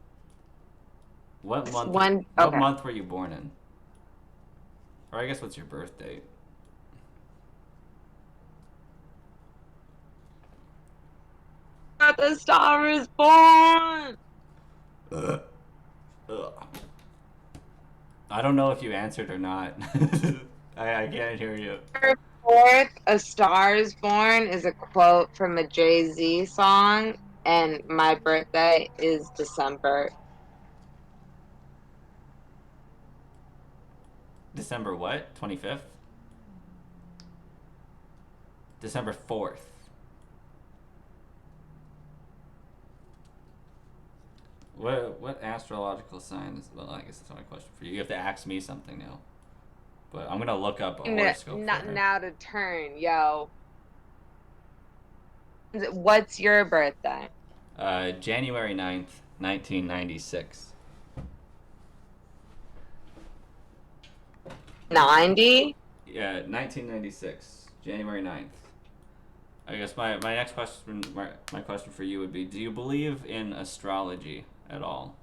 What month? When, What okay. month were you born in? Or I guess what's your birth date? But the Star is Born! Ugh. Ugh. I don't know if you answered or not. I can't hear you. December 4th, A Star is Born is a quote from a Jay-Z song, and my birthday is December. December what? 25th? December 4th. What astrological sign is? Well, I guess that's not a question for you. You have to ask me something now. But I'm gonna look up a horoscope for Not her. now to turn, yo. What's your birthday? January 9th, 1996. 90? Yeah, 1996, January 9th. I guess my next question, my question for you would be: do you believe in astrology at all?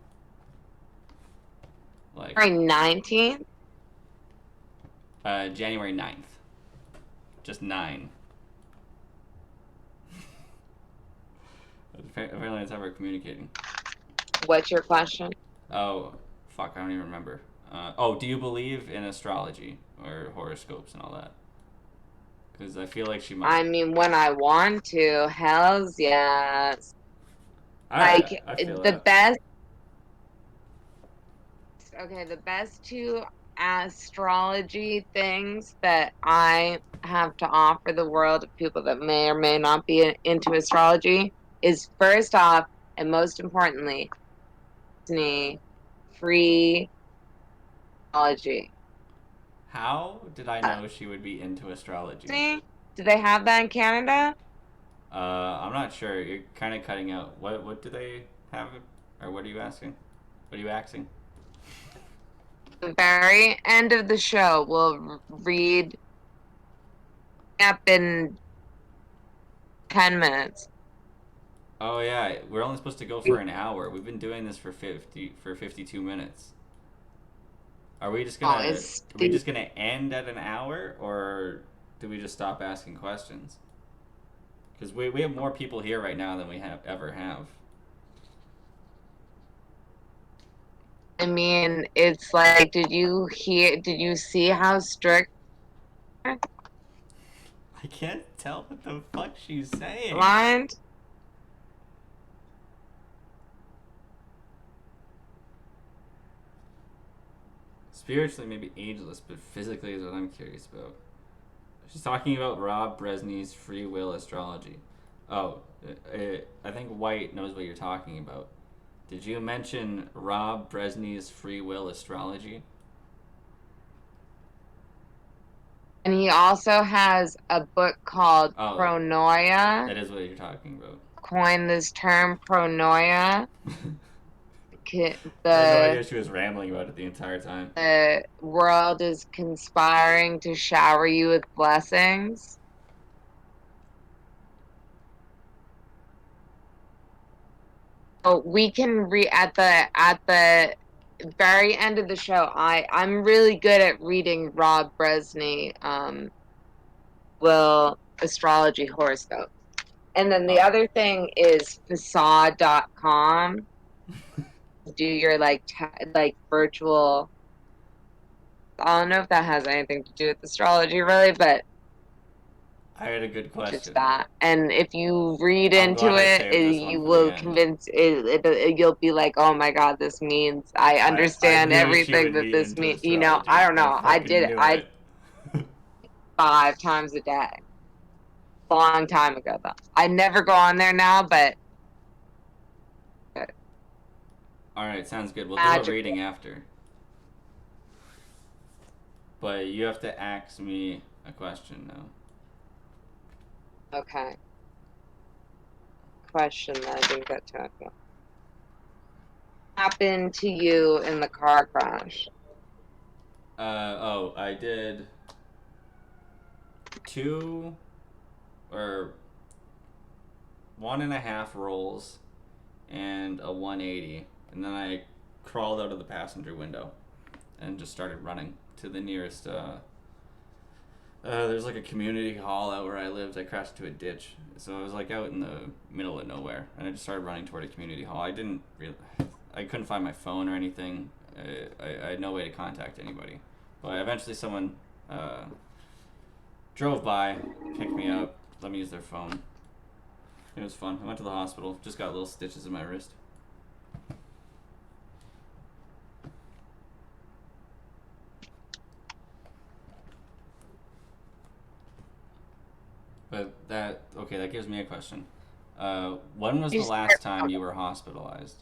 Like, Or 19th? January 9th, just nine. Apparently, it's ever communicating. What's your question? Oh, fuck! I don't even remember. Oh, do you believe in astrology or horoscopes and all that? Because I feel like she might. I mean, when I want to, hells yes. Like, I feel the that. best, okay, the best two astrology things that I have to offer the world of people that may or may not be into astrology is first off, and most importantly, Disney free astrology. How did I Uh, know she would be into astrology? See? Do they have that in Canada? I'm not sure. You're kind of cutting out. What do they have, or what are you asking? What are you asking? The very end of the show, we'll read up in 10 minutes. Oh yeah, we're only supposed to go for an hour. We've been doing this for 52 minutes. Oh, Are it's we stupid. just gonna end at an hour, or do we just stop asking questions? Because we have more people here right now than we have ever have. I mean, it's like, did you see how strict I can't tell what the fuck she's saying. lined? Spiritually, maybe ageless, but physically is what I'm curious about. She's talking about Rob Bresney's free will astrology. Oh, I think White knows what you're talking about. Did you mention Rob Bresney's free will astrology? And he also has a book called Oh, Pronoia. that is what you're talking about. Coined this term Pronoia. I had no The idea she was rambling about it the entire time. the world is conspiring to shower you with blessings. Oh, we can read at the very end of the show. I'm really good at reading Rob Bresney will astrology horoscope. And then the Oh. other thing is facade.com. Do your like virtual. I don't know if that has anything to do with astrology really, but I had a good just question. that. And if you read I'm into glad I it, saved this one you for the will end. convince you'll be like, oh my God, this means I I understand knew she everything would that lead this into means. You know, astrology. I don't I know. I fucking did it. knew I it. 5 times a day. Long time ago though. I never go on there now, but Alright, sounds good. We'll do a magical. reading after. But you have to ask me a question now. Okay. Question that I didn't get to. Happened to you in the car crash? Oh, I did two or 1.5 rolls and a 180, and then I crawled out of the passenger window and just started running to the nearest. There's like a community hall out where I lived. I crashed into a ditch, so I was like out in the middle of nowhere, and I just started running toward a community hall. I couldn't find my phone or anything. I had no way to contact anybody, but eventually someone drove by, picked me up, let me use their phone. It was fun. I went to the hospital. Just got little stitches in my wrist. But that gives me a question. When was You the start, last time you were hospitalized?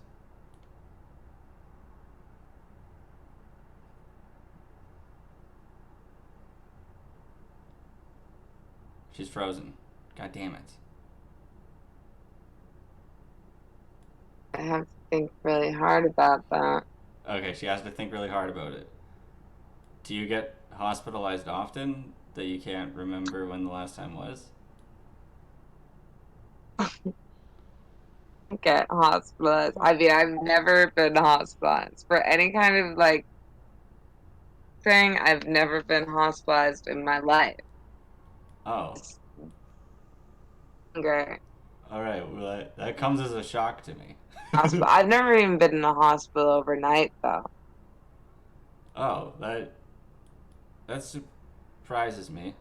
She's frozen. God damn it. I have to think really hard about that. Okay, she has to think really hard about it. Do you get hospitalized often that you can't remember when the last time was? Get hospitalized. I mean, I've never been hospitalized for any kind of like thing. I've never been hospitalized in my life. Oh, Great. all right. Well, that comes as a shock to me. Hospital. I've never even been in the hospital overnight though. Oh, that surprises me.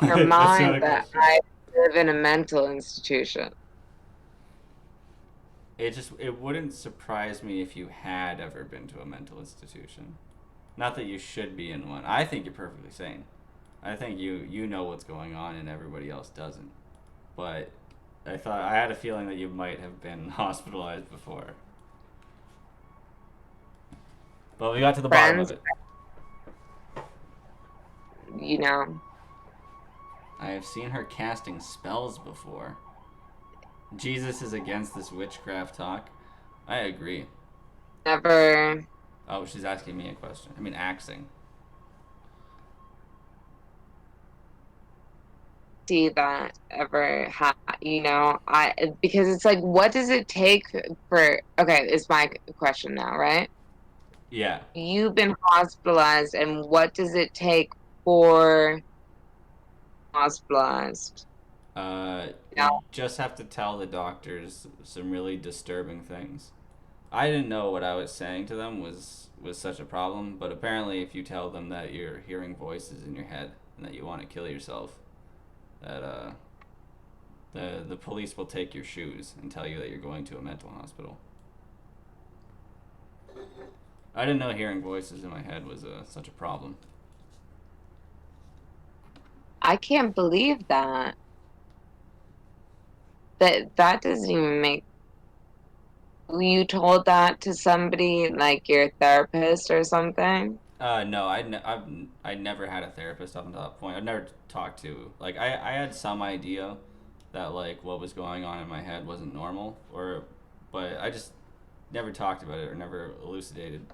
Never That's not mind a that question. I live in a mental institution. It wouldn't surprise me if you had ever been to a mental institution. Not that you should be in one. I think you're perfectly sane. I think you know what's going on and everybody else doesn't. But I had a feeling that you might have been hospitalized before. But we got to the bottom of Friends, it. you know, I have seen her casting spells before. Jesus is against this witchcraft talk. I agree. never Oh, she's asking me a question. I mean, axing. see that ever you know, I because it's like what does it take for okay, it's my question now, right? Yeah. You've been hospitalized and what does it take for hospitalized? You You just have to tell the doctors some really disturbing things. I didn't know what I was saying to them was such a problem, but apparently, if you tell them that you're hearing voices in your head and that you want to kill yourself, that the police will take your shoes and tell you that you're going to a mental hospital. I didn't know hearing voices in my head was such a problem. I can't believe that. That doesn't even make you told that to somebody like your therapist or something? No, I never had a therapist up until that point. I've never talked to I had some idea that like what was going on in my head wasn't normal, but I just never talked about it or never elucidated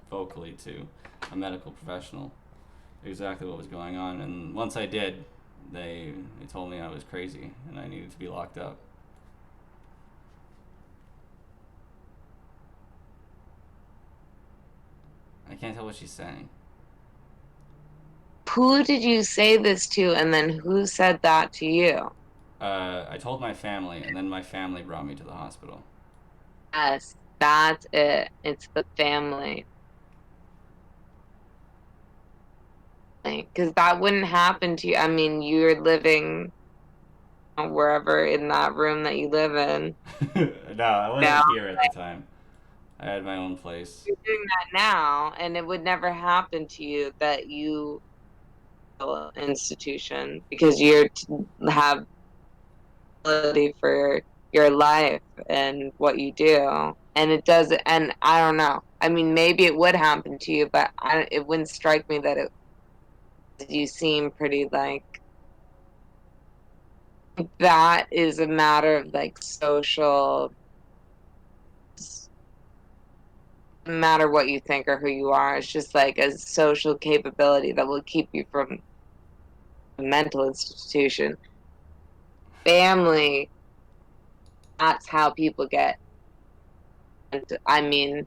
vocally to a medical professional exactly what was going on. And once I did, they told me I was crazy and I needed to be locked up. I can't tell what she's saying. Who did you say this to and then who said that to you? I told my family, and then my family brought me to the hospital. Yes, that's it. It's the family. because that wouldn't happen to you. I mean, you're living wherever in that room that you live in. No, I Now wasn't here at the time. I had my own place. you're doing that now, and it would never happen to you that you institution because you're to have ability for your life and what you do, and it does. And I don't know. I mean, maybe it would happen to you, but it wouldn't strike me that it. You seem pretty like that is a matter of like social, no matter what you think or who you are. It's just like a social capability that will keep you from a mental institution. Family, that's how people get. I mean,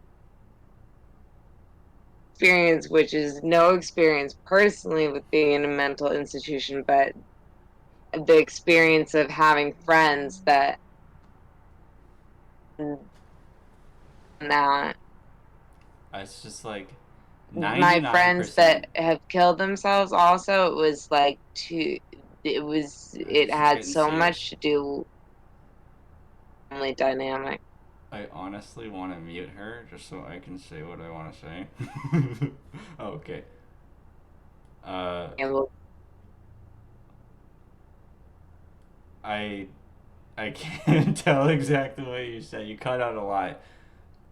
experience, which is no experience personally with being in a mental institution, but the experience of having friends that now It's just like my friends 99%. that have killed themselves also it was like it This is had getting so much serious. to do with family dynamic. I honestly want to mute her just so I can say what I want to say. Okay. Uh, And well, I I can't tell exactly what you said. You cut out a lot,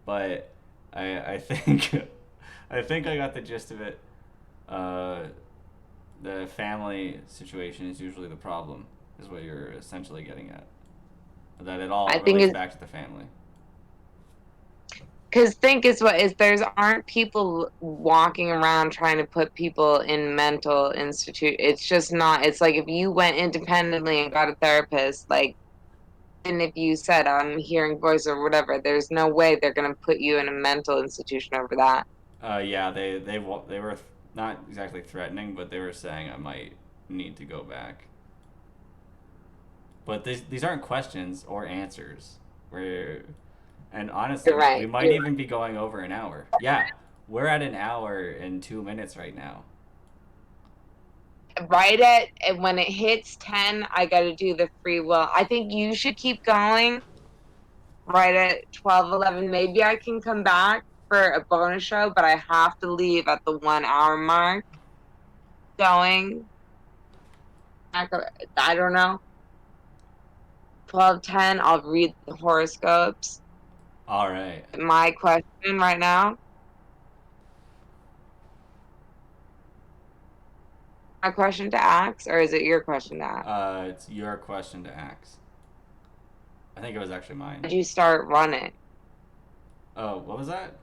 but I think I think I got the gist of it. Uh, the family situation is usually the problem, is what you're essentially getting at. That it all I think relates it's back to the family. because think is what is there's aren't people walking around trying to put people in mental institute. It's just not. It's like if you went independently and got a therapist, like, and if you said I'm hearing voice or whatever, there's no way they're gonna put you in a mental institution over that. Yeah, they were not exactly threatening, but they were saying I might need to go back. But these aren't questions or answers. We're and honestly, You're we right. might even be going over an hour. Yeah, we're at an hour and 2 minutes right now. Right at and when it hits 10, I got to do the free will. I think you should keep going right at 12, 11. Maybe I can come back for a bonus show, but I have to leave at the 1 hour mark. Going, I don't know. 12:10. I'll read the horoscopes. All right. My question right now. My question to ask, or is it your question to ask? It's your question to ask. I think it was actually mine. Did you start running? Oh, what was that?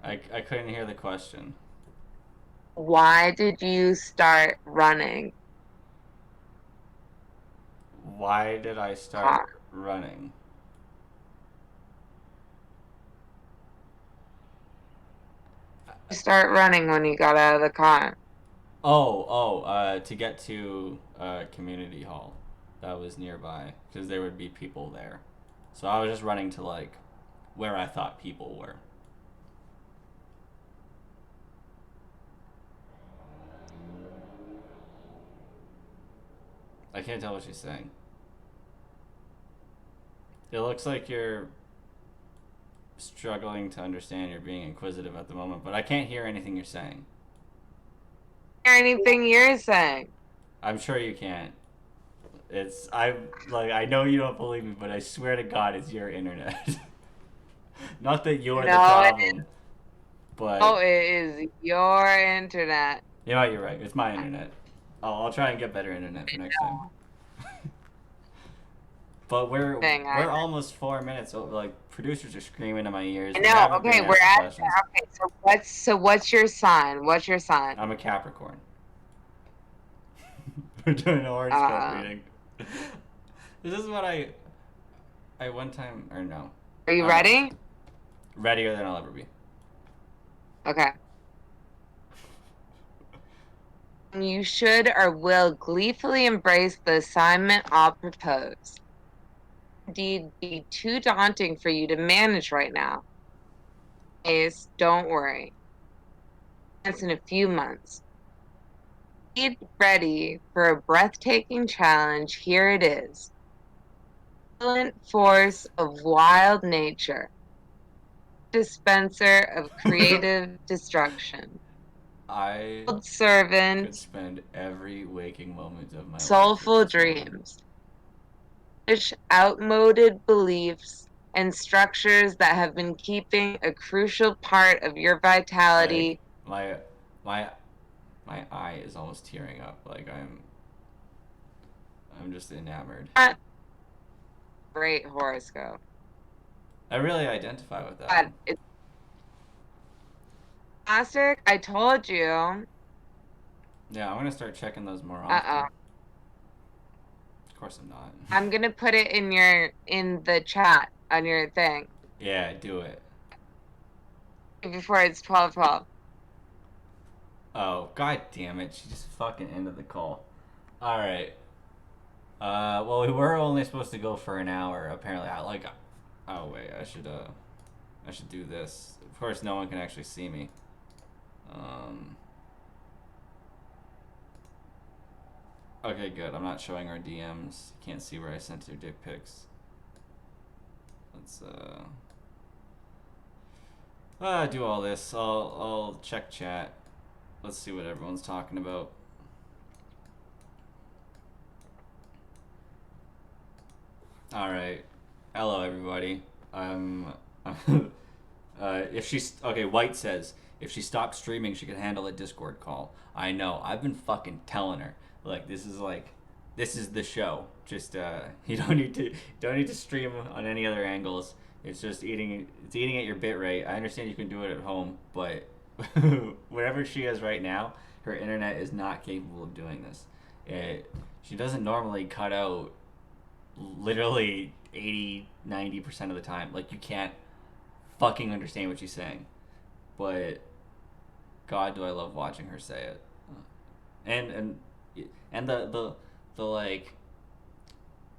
I couldn't hear the question. Why did you start running? Why did I start running? Start running when you got out of the car. To get to community hall that was nearby because there would be people there. So I was just running to like where I thought people were. I can't tell what she's saying. It looks like you're struggling to understand. You're being inquisitive at the moment, but I can't hear anything you're saying. Hear anything you're saying? I'm sure you can't. I know you don't believe me, but I swear to God, it's your internet. Not that you're the No, problem, but it is your internet. you know you're right. It's my internet. I'll try and get better internet for next time. But Thing we're almost 4 minutes. So like producers are screaming in my ears. I We know. haven't been Okay, we're asking at. questions. Okay, so what's your sign? What's your sign? I'm a Capricorn. We're doing a horoscope Uh, reading. This is what I one time or no. are you I'm ready? readier than I'll ever be. Okay. You should or will gleefully embrace the assignment I'll propose. Indeed, be too daunting for you to manage right now. Ace, don't worry. It's in a few months. Get ready for a breathtaking challenge. Here it is. Violent force of wild nature. Dispenser of creative destruction. I Old servant. could spend every waking moment of my life with Soulful this woman. dreams. Outmoded beliefs and structures that have been keeping a crucial part of your Like vitality. my my eye is almost tearing up. Like I'm just enamored. Great horoscope. I really identify with that God, one. it's fantastic. I told you. Yeah, I'm gonna start checking those more Uh-oh. often. Of course I'm not. I'm gonna put it in the chat on your thing Yeah, do it. before it's 12:12. Oh, god damn it. She just fucking ended the call. Alright. Well, we were only supposed to go for an hour, apparently. Oh, wait, I should do this. Of course, no one can actually see me. Okay, good. I'm not showing our DMs. You can't see where I sent her dick pics. Let's, do all this. I'll check chat. Let's see what everyone's talking about. Alright. Hello, everybody. If she's okay, White says if she stopped streaming, she could handle a Discord call. I know. I've been fucking telling her. This is the show. Just you don't need to stream on any other angles. It's eating at your bit rate. I understand you can do it at home, but whatever she has right now, her internet is not capable of doing this. She doesn't normally cut out literally 80-90% of the time. Like, you can't fucking understand what she's saying. But God, do I love watching her say it. And the like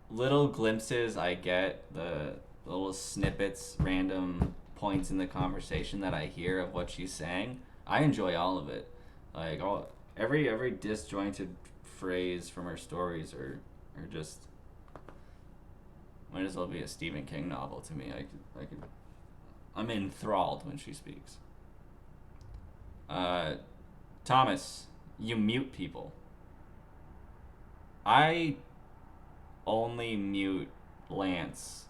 little glimpses I get, the little snippets, random points in the conversation that I hear of what she's saying, I enjoy all of it. Like every disjointed phrase from her stories are just might as well be a Stephen King novel to me. I'm enthralled when she speaks. Thomas, you mute people. I only mute Lance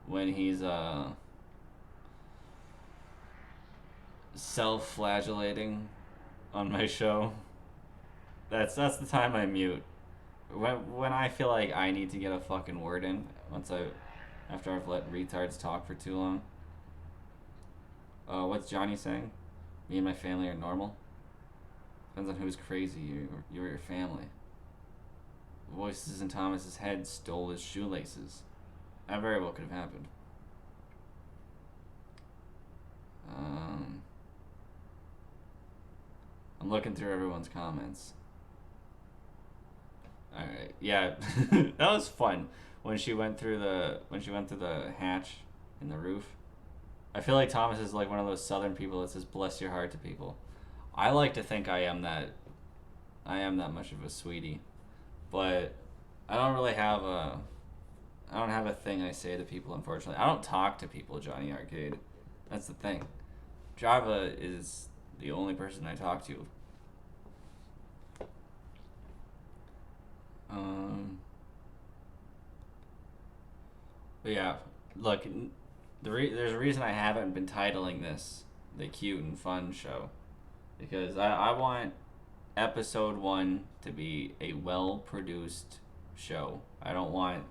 when he's self-flagellating on my show. That's the time I mute. When I feel like I need to get a fucking word in after I've let retards talk for too long. What's Johnny saying? Me and my family are normal. Depends on who's crazy, you or your family. Voices in Thomas's head stole his shoelaces. That very well could have happened. I'm looking through everyone's comments. All right, yeah, that was fun when she went through the hatch in the roof. I feel like Thomas is like one of those Southern people that says "bless your heart" to people. I like to think I am that much of a sweetie, but I don't really have a thing I say to people. Unfortunately, I don't talk to people. Johnny Arcade, that's the thing. Java is the only person I talk to. But yeah, look, there's a reason I haven't been titling this the cute and fun show, because I want episode 1 to be a well produced show. I don't want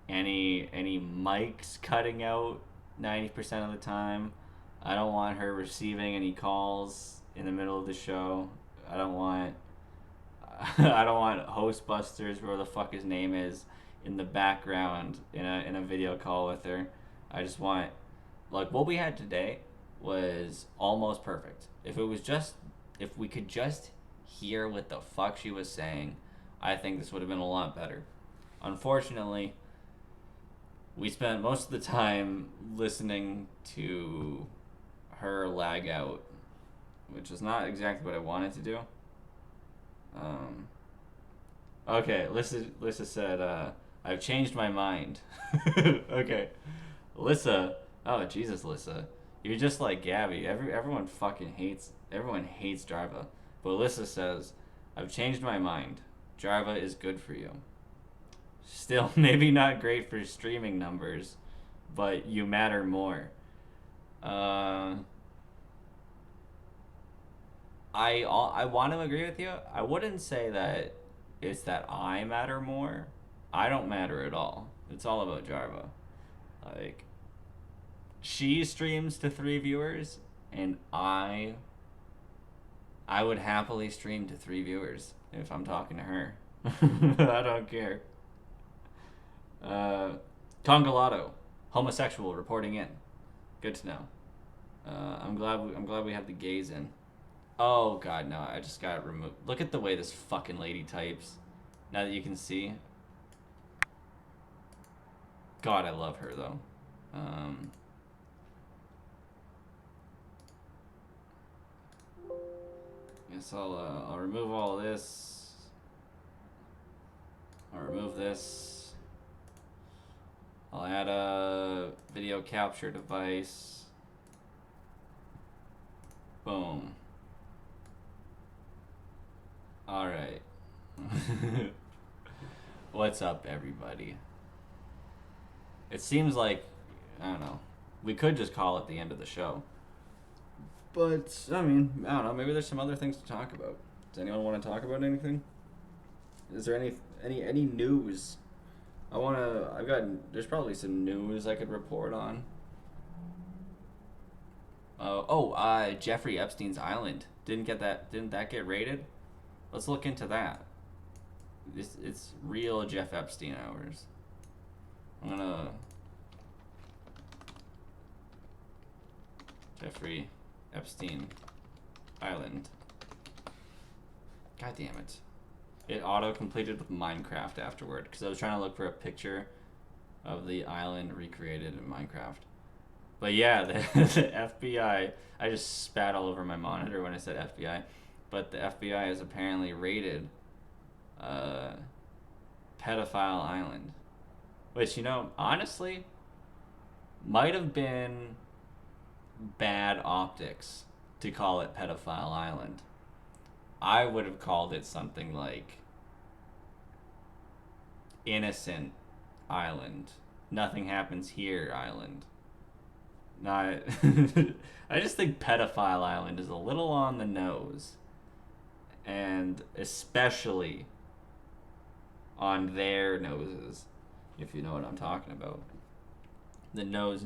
any mics cutting out 90% of the time. I don't want her receiving any calls in the middle of the show. I don't want Hostbusters, where the fuck his name is, in the background in a video call with her. I just want, like, what we had today was almost perfect. If we could just hear what the fuck she was saying, I think this would have been a lot better. Unfortunately, we spent most of the time listening to her lag out, which is not exactly what I wanted to do. Okay, Lissa said, I've changed my mind. Okay. Lissa, oh Jesus, Lissa. You're just like Gabby. Everyone hates Jarva. But Lissa says, I've changed my mind. Jarva is good for you. Still, maybe not great for streaming numbers, but you matter more. I want to agree with you. I wouldn't say that it's that I matter more. I don't matter at all. It's all about Jarva. Like, she streams to 3 viewers, and I would happily stream to 3 viewers if I'm talking to her. I don't care. Congolato, homosexual reporting in. Good to know. I'm glad we have the gays in. Oh god, no! I just got removed. Look at the way this fucking lady types. Now that you can see. God, I love her though. Guess I'll remove all of this. I'll remove this. I'll add a video capture device. Boom. Alright. What's up, everybody? It seems like, I don't know, we could just call it the end of the show. But, I mean, I don't know, maybe there's some other things to talk about. Does anyone want to talk about anything? Is there any news? There's probably some news I could report on. Jeffrey Epstein's Island. Didn't that get raided? Let's look into that. It's real Jeff Epstein hours. I'm gonna... Jeffrey Epstein Island. God damn it. It auto-completed with Minecraft afterward, because I was trying to look for a picture of the island recreated in Minecraft. But yeah, the FBI... I just spat all over my monitor when I said FBI. But the FBI has apparently raided Pedophile Island. Which, honestly, might have been bad optics to call it Pedophile Island. I would have called it something like Innocent Island. Nothing happens here Island. Not I just think Pedophile Island is a little on the nose. And especially on their noses, if you know what I'm talking about. The nose.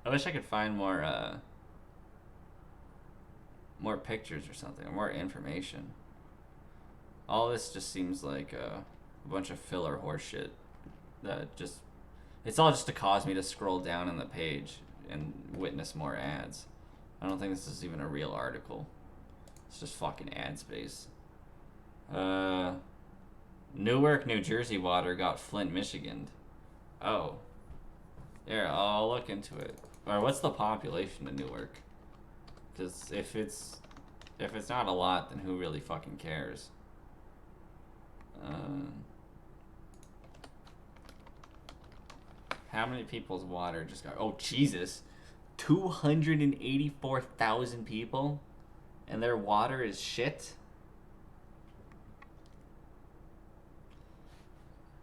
I wish I could find more pictures or something, or more information. All this just seems like a bunch of filler horseshit that just... It's all just to cause me to scroll down on the page and witness more ads. I don't think this is even a real article. It's just fucking ad space. Newark, New Jersey water got Flint, Michigan. Oh. There, I'll look into it. Or what's the population of Newark? Because if it's not a lot, then who really fucking cares? How many people's water just got... Oh, Jesus. 284,000 people? And their water is shit?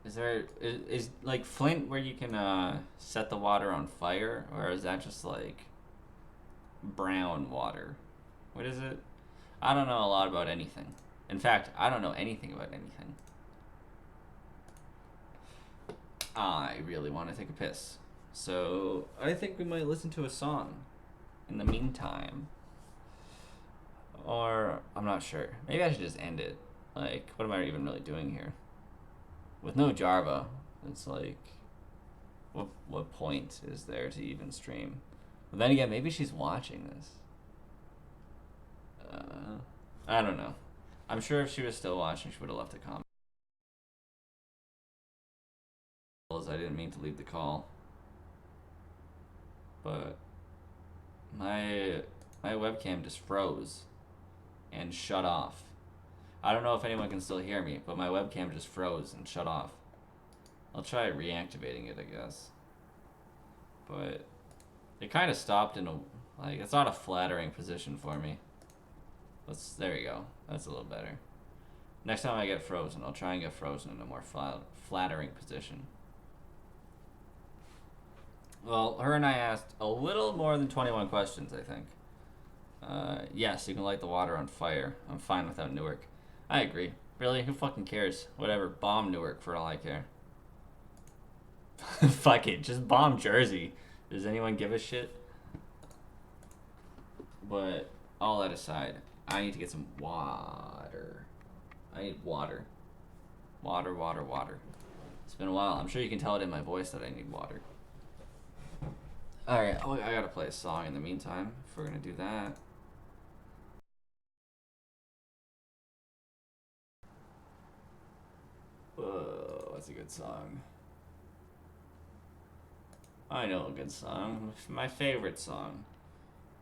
Is like Flint where you can set the water on fire? Or is that just like brown water? What is it? I don't know a lot about anything. In fact, I don't know anything about anything. I really want to take a piss. So I think we might listen to a song in the meantime. Or, I'm not sure. Maybe I should just end it. Like, what am I even really doing here? With no Jarva, it's like, what point is there to even stream? But then again, maybe she's watching this. I don't know. I'm sure if she was still watching, she would have left a comment. I didn't mean to leave the call, but my webcam just froze and shut off. I don't know if anyone can still hear me, but my webcam just froze and shut off. I'll try reactivating it, I guess. But it kind of stopped in a, like, it's not a flattering position for me. There you go. That's a little better. Next time I get frozen, I'll try and get frozen in a more flattering position. Well, her and I asked a little more than 21 questions, I think. Yes, you can light the water on fire. I'm fine without Newark. I agree. Really? Who fucking cares? Whatever. Bomb Newark for all I care. Fuck it. Just bomb Jersey. Does anyone give a shit? But all that aside, I need to get some water. I need water. Water, water, water. It's been a while. I'm sure you can tell it in my voice that I need water. Alright, I gotta play a song in the meantime if we're gonna do that. Whoa, that's a good song. I know a good song. My favorite song.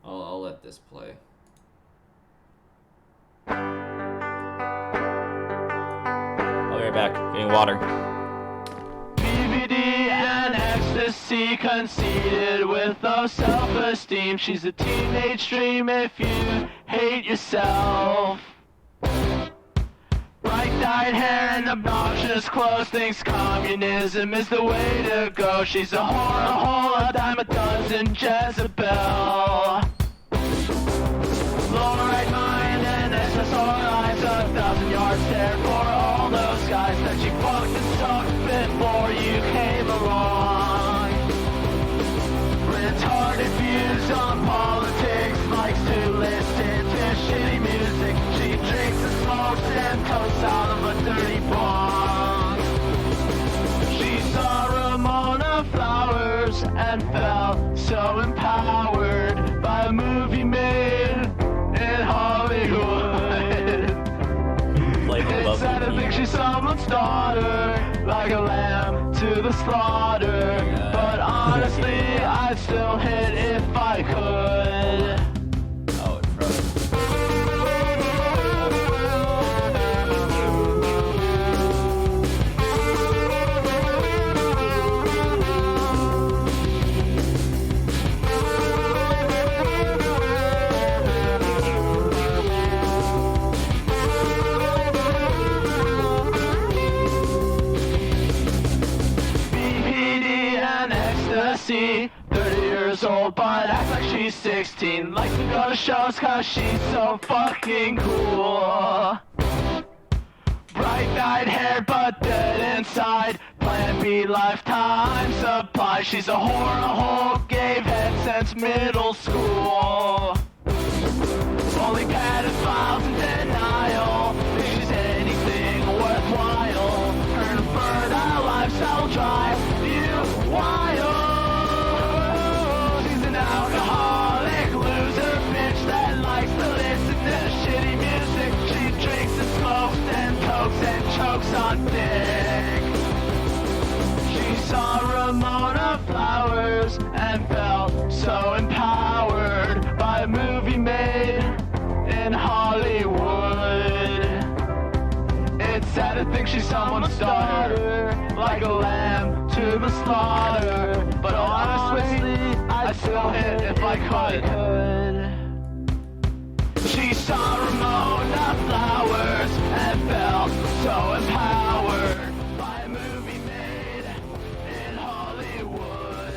I'll let this play. I'll be right back. Getting water. BBD and ecstasy, conceited with low self-esteem. She's a teenage dream if you hate yourself. Bright-dyed hair and obnoxious clothes, thinks communism is the way to go. She's a whore, a hole, a dime a dozen, Jezebel. Low right mind and SSR eyes, 1,000 yards stare for all those guys that she fucked and sucked before you came along. Retarded views on politics, likes to listen to shitty music. She drinks and smokes and toasts out of a dirty bong. She saw Ramona Flowers and felt so empowered by a movie made in Hollywood. It's sad to think she's someone's daughter, like a lamb to the slaughter. But honestly, I'd still hit if I could. Oh, it froze. BPD and ecstasy, 30 years old but acts like she's 16. Likes to go to shows cause she's so fucking cool. Bright-eyed hair but dead inside, Plan B lifetime supply. She's a whore, a hole, gave head since middle school. Only pedophiles in denial, think she's anything worthwhile. Her infertile lifestyle drives you wild. She's an alcoholic loser bitch that likes to listen to shitty music. She drinks and smokes and cokes and chokes on dick. She saw Ramona Flowers and felt so empowered by a movie made in Hollywood. It's sad to think she's someone's daughter, like a lamb to the slaughter. But honestly, I'd still hit if I could. She saw Ramona Flowers and felt so empowered by a movie made in Hollywood.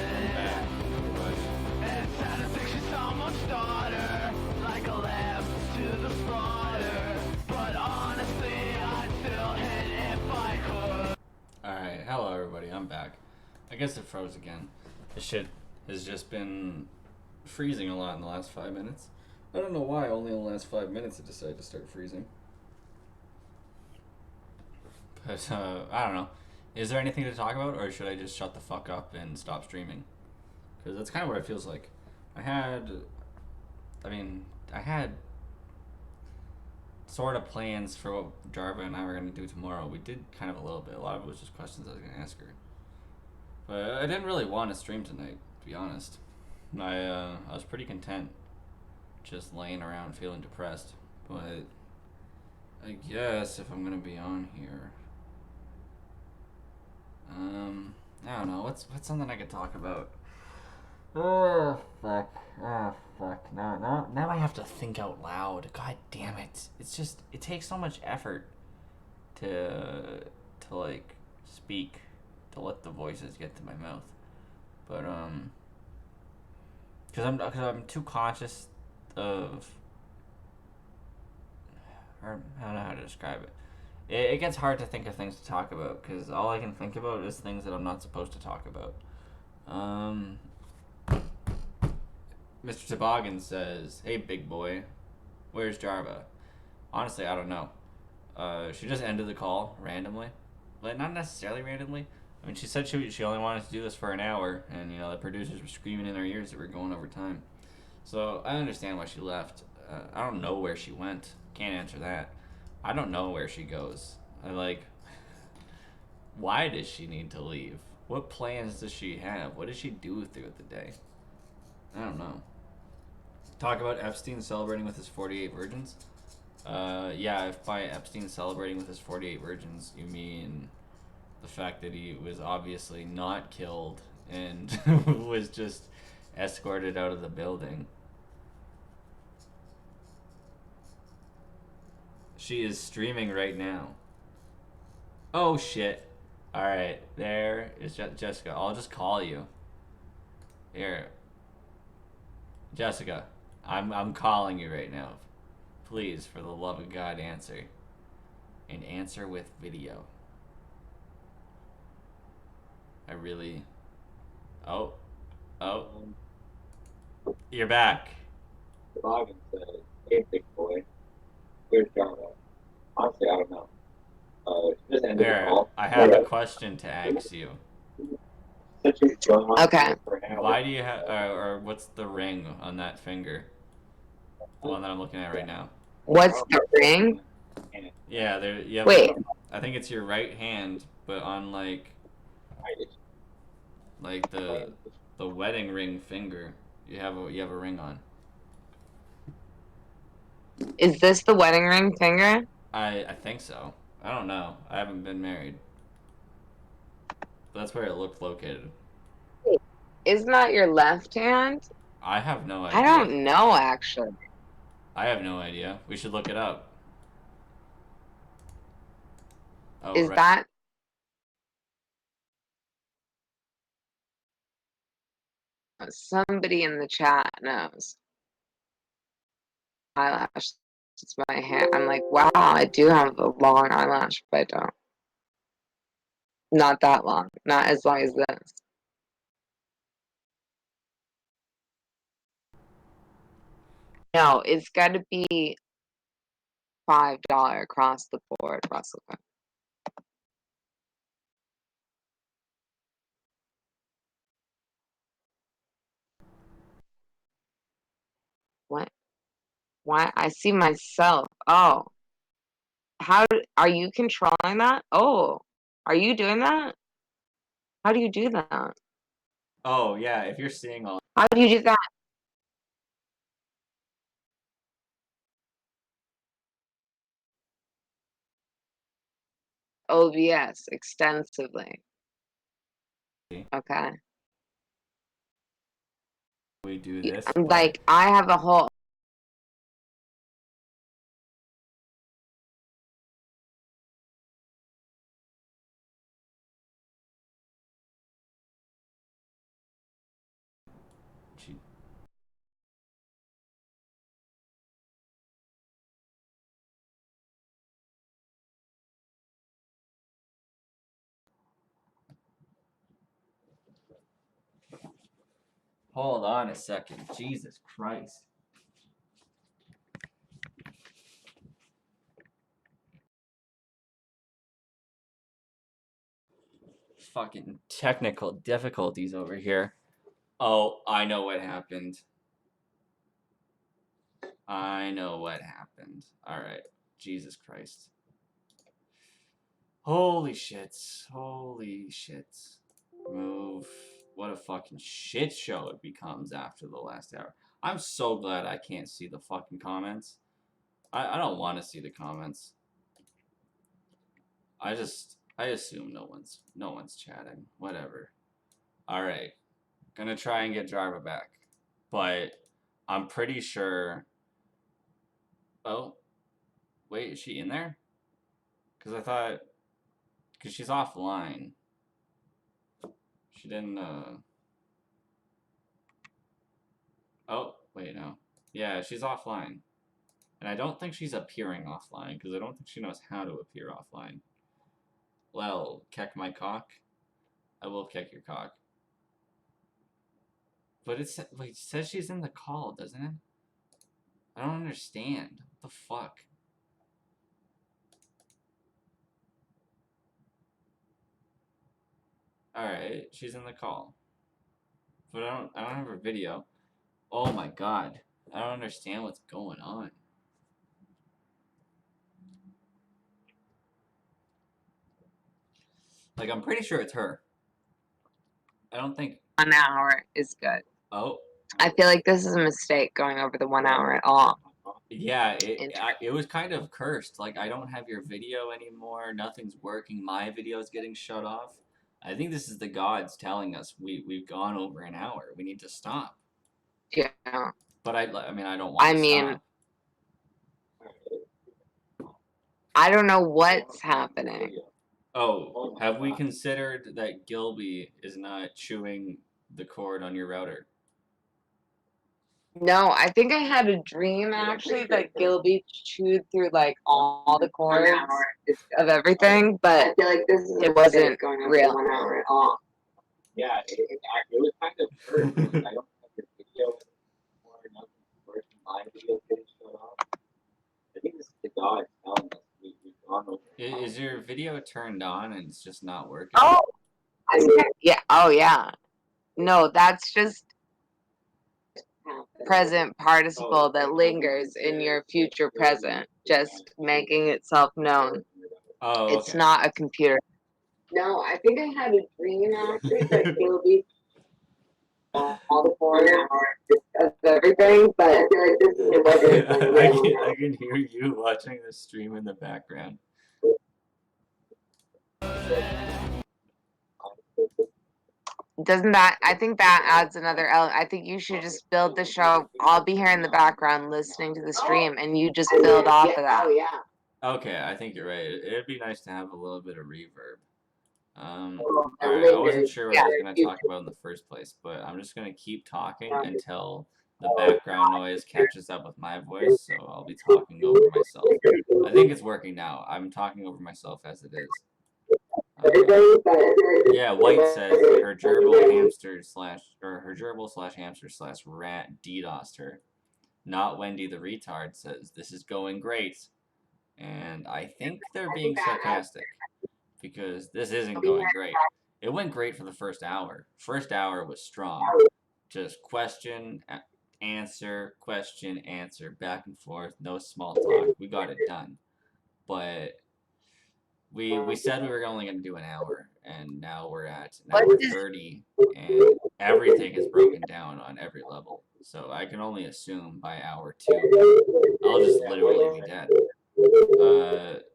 It's sad to think she's someone's daughter, like a lamb to the slaughter. But honestly, I'd still hit if I could. Alright, hello everybody, I'm back. I guess it froze again. This shit has just been freezing a lot in the last 5 minutes. I don't know why only in the last 5 minutes it decided to start freezing. But, I don't know. Is there anything to talk about, or should I just shut the fuck up and stop streaming? Because that's kind of what it feels like. I had sort of plans for what Jarva and I were gonna do tomorrow. We did kind of a little bit. A lot of it was just questions I was gonna ask her. But I didn't really want to stream tonight, to be honest. I was pretty content just laying around feeling depressed. But I guess if I'm gonna be on here, I don't know. What's something I could talk about? Oh fuck. Oh fuck. Now I have to think out loud. God damn it. It's just it takes so much effort to like speak, to let the voices get to my mouth. But cuz I'm too conscious of, or I don't know how to describe it. It gets hard to think of things to talk about because all I can think about is things that I'm not supposed to talk about. Mr. Toboggan says, "Hey, big boy, where's Jarva?" Honestly, I don't know. She just ended the call randomly, but not necessarily randomly. I mean, she said she only wanted to do this for an hour, and the producers were screaming in her ears that we're going over time. So I understand why she left. I don't know where she went. Can't answer that. I don't know where she goes. Why does she need to leave? What plans does she have? What does she do throughout the day? I don't know. Talk about Epstein celebrating with his 48 virgins? Yeah, if by Epstein celebrating with his 48 virgins, you mean the fact that he was obviously not killed and was just escorted out of the building. She is streaming right now. Oh shit. Alright, there is Jessica. I'll just call you. Here. Jessica, I'm calling you right now. Please, for the love of God, answer. And answer with video. I really... Oh. You're back. Toboggan said, "Hey, big boy, where's Jarva?" Honestly, I don't know. Just ended the There, call. I have a question to ask you. Okay. Why do you have... or what's the ring on that finger? The one that I'm looking at right now. What's the ring? Yeah, there. You have, Wait. I think it's your right hand, but on like the wedding ring finger, you have a ring on. Is this the wedding ring finger? I think so. I don't know. I haven't been married. But that's where it looked located. Isn't that your left hand? I have no idea. I don't know, actually. I have no idea. We should look it up. Oh, Is right. that... Somebody in the chat knows. Eyelash. It's my hair. I'm like, wow, I do have a long eyelash, but I don't. Not that long. Not as long as this. No, it's got to be $5 across the board, Russell. What? Why? I see myself. Oh. How are you controlling that? Oh. Are you doing that? How do you do that? Oh yeah, if you're seeing all. How do you do that? OBS extensively. Okay. We do this. Like, I have a whole... Hold on a second. Jesus Christ. Fucking technical difficulties over here. Oh, I know what happened. Alright. Jesus Christ. Holy shit. Holy shit. Move. What a fucking shit show it becomes after the last hour. I'm so glad I can't see the fucking comments. I don't want to see the comments. I assume no one's chatting. Whatever. Alright. Gonna try and get Jarva back. But I'm pretty sure. Oh. Wait, is she in there? Because I thought. Because she's offline. She didn't, Oh, wait, no. Yeah, she's offline. And I don't think she's appearing offline, because I don't think she knows how to appear offline. Well, keck my cock. I will keck your cock. But it says she's in the call, doesn't it? I don't understand. What the fuck? Alright, she's in the call. But I don't have her video. Oh my god. I don't understand what's going on. Like, I'm pretty sure it's her. I don't think... 1 hour is good. Oh. I feel like this is a mistake going over the 1 hour at all. Yeah, it was kind of cursed. Like, I don't have your video anymore. Nothing's working. My video's getting shut off. I think this is the gods telling us we've gone over an hour. We need to stop. Yeah. But I mean, I don't want to stop. I don't know what's happening. Oh, have we considered that Gilby is not chewing the cord on your router? No, I think I had a dream actually that Gilby chewed through like all the cords of everything, but I feel like it wasn't real. 1 hour at all. Yeah, it was kind of cursed. I don't have your video anymore. Nothing's working. My video's getting shut off. I think this is the God telling us we've gone over. Is your video turned on and it's just not working? Oh, yeah. Oh, yeah. No, that's just present participle that lingers in your future present, just making itself known. Oh, okay. It's not a computer. No, I think I had a dream actually that Gilby all the corners of everything, but I feel like this is what I can hear you watching the stream in the background. Doesn't that, I think that adds another element. I think you should just build the show. I'll be here in the background listening to the stream, and you just build off of that. Oh, yeah. Okay, I think you're right. It'd be nice to have a little bit of reverb. Alright, I wasn't sure what I was going to talk about in the first place, but I'm just going to keep talking until the background noise catches up with my voice, so I'll be talking over myself. I think it's working now. I'm talking over myself as it is. Yeah, White says her gerbil hamster slash hamster slash rat DDoSed her. Not Wendy the retard says this is going great. And I think they're being sarcastic. Because this isn't going great. It went great for the first hour. First hour was strong. Just question, answer, back and forth, no small talk. We got it done. But we said we were only going to do an hour, and now we're at an hour 30, and everything is broken down on every level. So I can only assume by hour 2, I'll just literally be dead.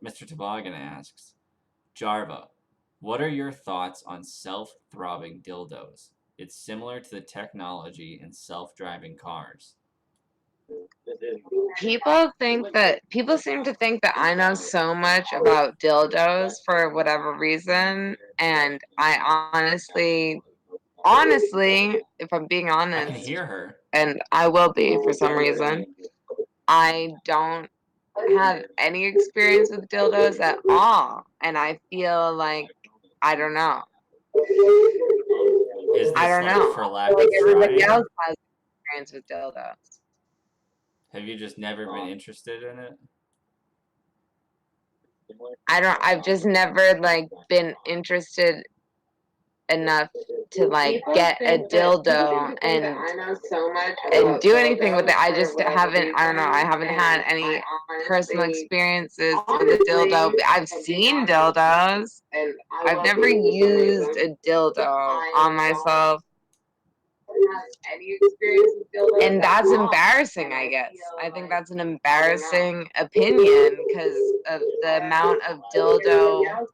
Mr. Toboggan asks, Jarva, what are your thoughts on self-throbbing dildos? It's similar to the technology in self-driving cars. People seem to think that I know so much about dildos for whatever reason, and I honestly, if I'm being honest, I can hear her. And I will be for some reason, I don't have any experience with dildos at all, and I feel like I don't know. Is this I don't know. For lack like of everybody trying? else has experience with dildos. Have you just never been interested in it? I've just never like been interested enough to like get a dildo and do anything with it. I just haven't. I don't know. I haven't had any personal experiences with a dildo. I've seen dildos. I've never used a dildo on myself. And that's embarrassing, I guess. I think that's an embarrassing opinion because of the amount of dildo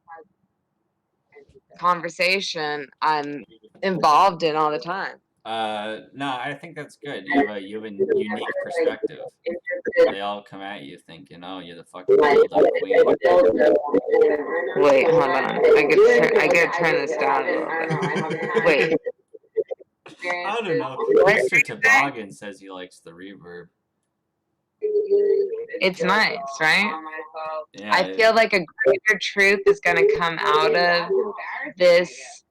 conversation I'm involved in all the time. No, I think that's good. You have a unique perspective. They all come at you thinking, "Oh, you're the fucking dildo queen." Wait, hold on. I gotta turn this down a little bit. Wait. I don't know. Mr. Toboggan says he likes the reverb. It's nice, right? Yeah, I feel like a greater truth is gonna come out of this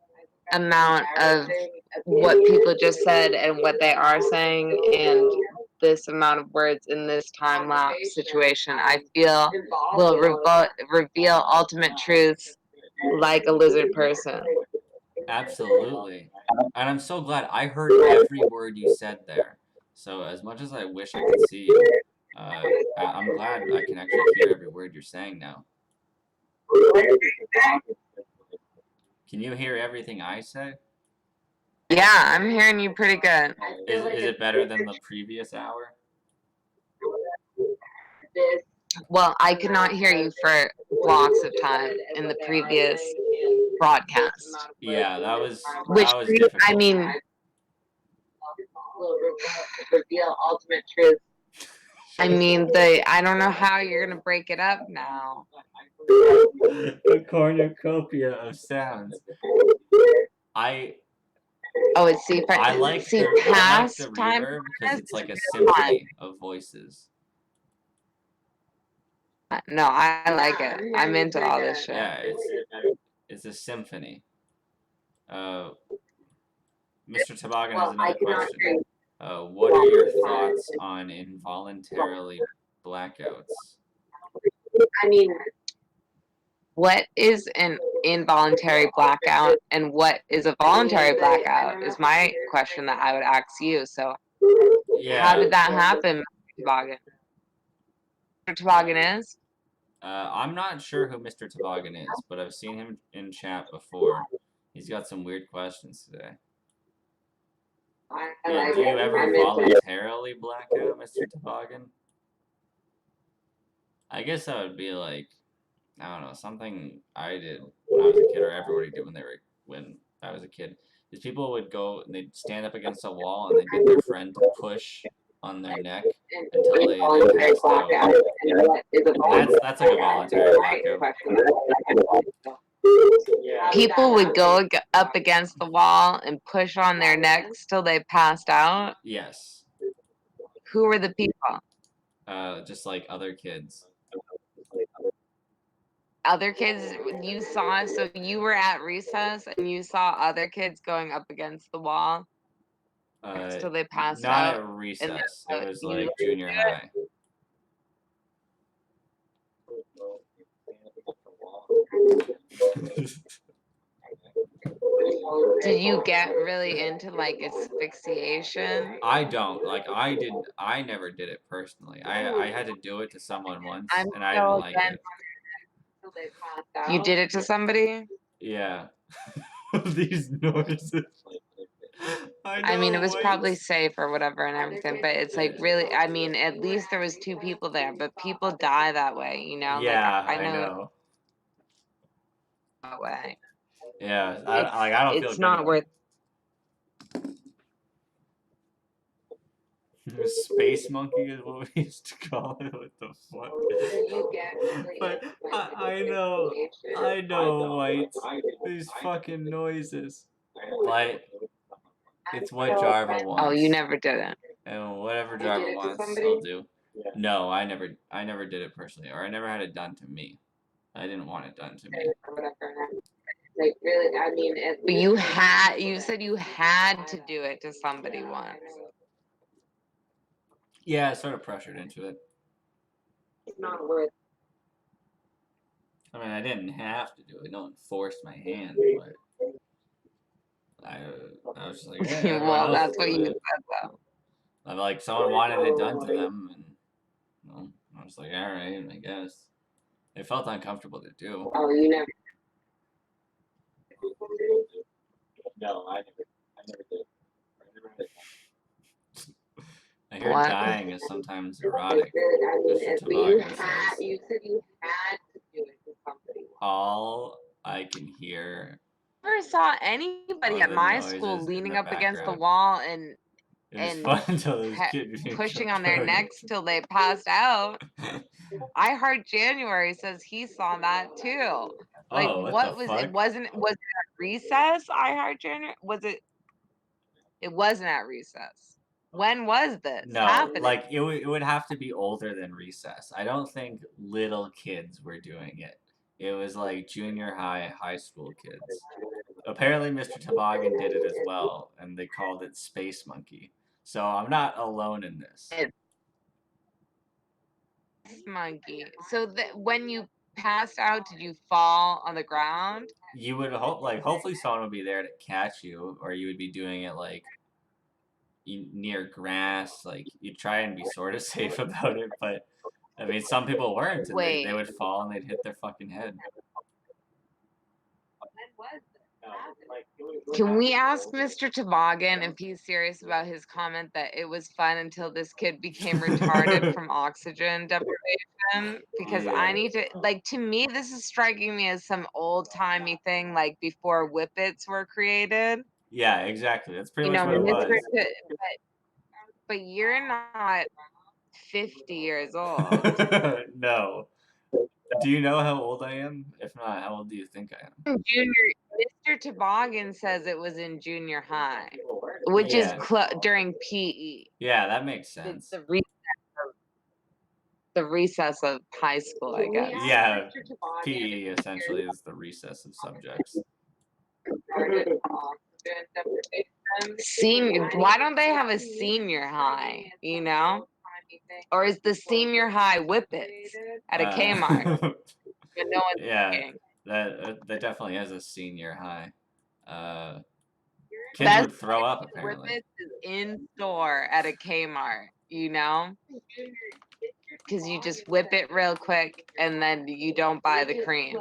amount of what people just said and what they are saying and this amount of words in this time lapse situation. I feel will reveal ultimate truths like a lizard person. absolutely. And I'm so glad I heard every word you said there. So as much as I wish I could see you, I'm glad I can actually hear every word you're saying now. Can you hear everything I say? Yeah, I'm hearing you pretty good. Is it better than the previous hour? Well, I could not hear you for blocks of time in the previous broadcast. Yeah, that was difficult. I mean, reveal ultimate truth. I mean, I don't know how you're gonna break it up now. A cornucopia of sounds. It's I like the reverb because it's like a symphony of voices. No, I like it. I'm into all this shit. Yeah, it's a symphony. Mr. Toboggan has another question. What are your thoughts on involuntarily blackouts? I mean, what is an involuntary blackout and what is a voluntary blackout is my question that I would ask you. So, Yeah. how did that happen, Mr. Toboggan? Mr. Toboggan is? I'm not sure who Mr. Toboggan is, but I've seen him in chat before. He's got some weird questions today. Yeah, do you ever voluntarily black out, Mr. Toboggan? I guess that would be like, I don't know, something I did when I was a kid, or everybody did when I was a kid. Is people would go and they'd stand up against a wall and they'd get their friend to push on their neck until they passed out. That's like a voluntary blackout. People would go up against the wall and push on their necks till they passed out? Yes. Who were the people? Just like other kids. Other kids you saw, so you were at recess and you saw other kids going up against the wall till they passed out? Not at recess. It was like junior high. Did you get really into like asphyxiation? I don't. Like I never did it personally. I had to do it to someone once and I didn't like it. You did it to somebody? Yeah. These noises. I mean, it was probably safe or whatever and everything, but it's like really, I mean, at least there was 2 people there, but people die that way, you know? Yeah, like, I know. That way. Yeah, I don't feel it's not worth. Space monkey is what we used to call it. What the fuck? But I know, White. These fucking noises. Like, it's what Jarva wants. Oh, you never did it. And whatever Jarva wants, I'll do. No, I never did it personally, or I never had it done to me. I didn't want it done to me. Like really, I mean, but you said you had to do it to somebody once. Yeah, I sort of pressured into it. It's not worth. I mean, I didn't have to do it. No one forced my hand, but I was just like, hey, everyone Well, else that's is what doing you it. said, though. I'm like, someone wanted it done to them, and well, I was like, all right, I guess. It felt uncomfortable to do. Oh, you never. No, I never did. I never had it. I hear What? dying is sometimes erotic. But Mr. you Toboggan had, says. you said you had to do it because somebody wanted. All I can hear Never saw anybody are at the my school noises in leaning the up against the background. wall and It was and fun until this pe- kid became pushing on their choked. necks till they passed out. I heard January says he saw that too. Like, Oh, what what the was fuck? it? Was it at recess? I heard January. Was it? It wasn't at recess. When was this No, happening? like it would have to be older than recess. I don't think little kids were doing it. It was like junior high, high school kids. Apparently, Mr. Toboggan did it as well, and they called it Space Monkey. So I'm not alone in this. Monkey. So that when you passed out, did you fall on the ground? You would hope, like, hopefully someone would be there to catch you, or you would be doing it like near grass. Like you try and be sort of safe about it, but I mean, some people weren't, and they Wait. would fall and they'd hit their fucking head. Can we ask Mr. Toboggan if he's serious about his comment that it was fun until this kid became retarded from oxygen deprivation? Because Yeah. I need to, like, to me, this is striking me as some old timey thing, like before whippets were created. Yeah, exactly. That's pretty You much know, what it was. but you're not 50 years old. No. Do you know how old I am? If not, how old do you think I am? Mr. Toboggan says it was in junior high, which is Yeah. during PE. Yeah, that makes It's sense. the recess of high school, I guess. Yeah, PE essentially is the recess of subjects. Senior, why don't they have a senior high, you know? Or is the senior high whippets at a Kmart? But no one's Yeah, looking. that definitely is a senior high. Kids would throw up apparently. Whippets is in store at a Kmart, you know? Because you just whip it real quick and then you don't buy the cream.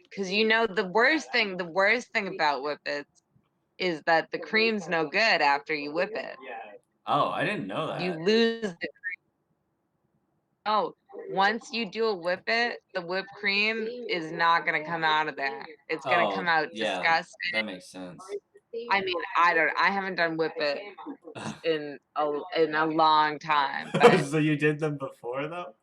Because you know the worst thing about whippets is that the cream's no good after you whip it. Oh, I didn't know that. You lose the cream. Oh, once you do a whippet, the whipped cream is not gonna come out of there. It's gonna come out disgusting. That makes sense. I mean, I haven't done whippet in a long time. But So you did them before though?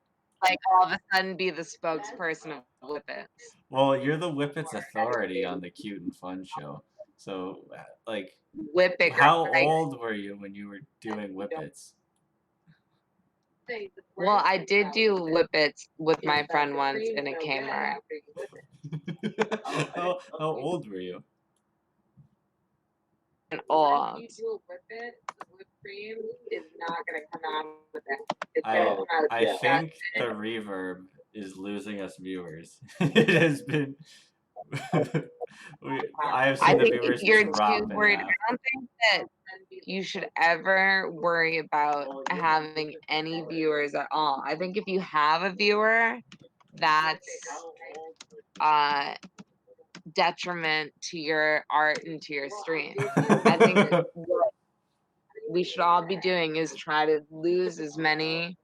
like all of a sudden be the spokesperson of whippets. Well, you're the Whippets authority on the Cute and Fun show. So, like, Whippet. how old were you when you were doing Whippets? Well, I did do whippets with my friend once in a Kmart. How old were you? And old. Cream is not gonna come out with it. It's gonna come out I think the reverb is losing us viewers. It has been. I have seen the viewers drop in worried. half. I don't think that you should ever worry about having any viewers at all. I think if you have a viewer, that's detriment to your art and to your stream. I think what we should all be doing is try to lose as many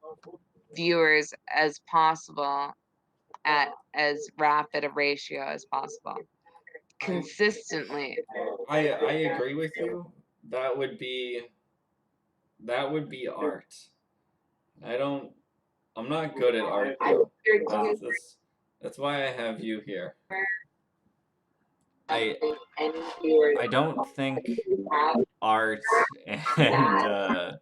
viewers as possible at as rapid a ratio as possible. Consistently. I agree with you. That would be art. I'm not good at art though. That's why I have you here. I don't think art and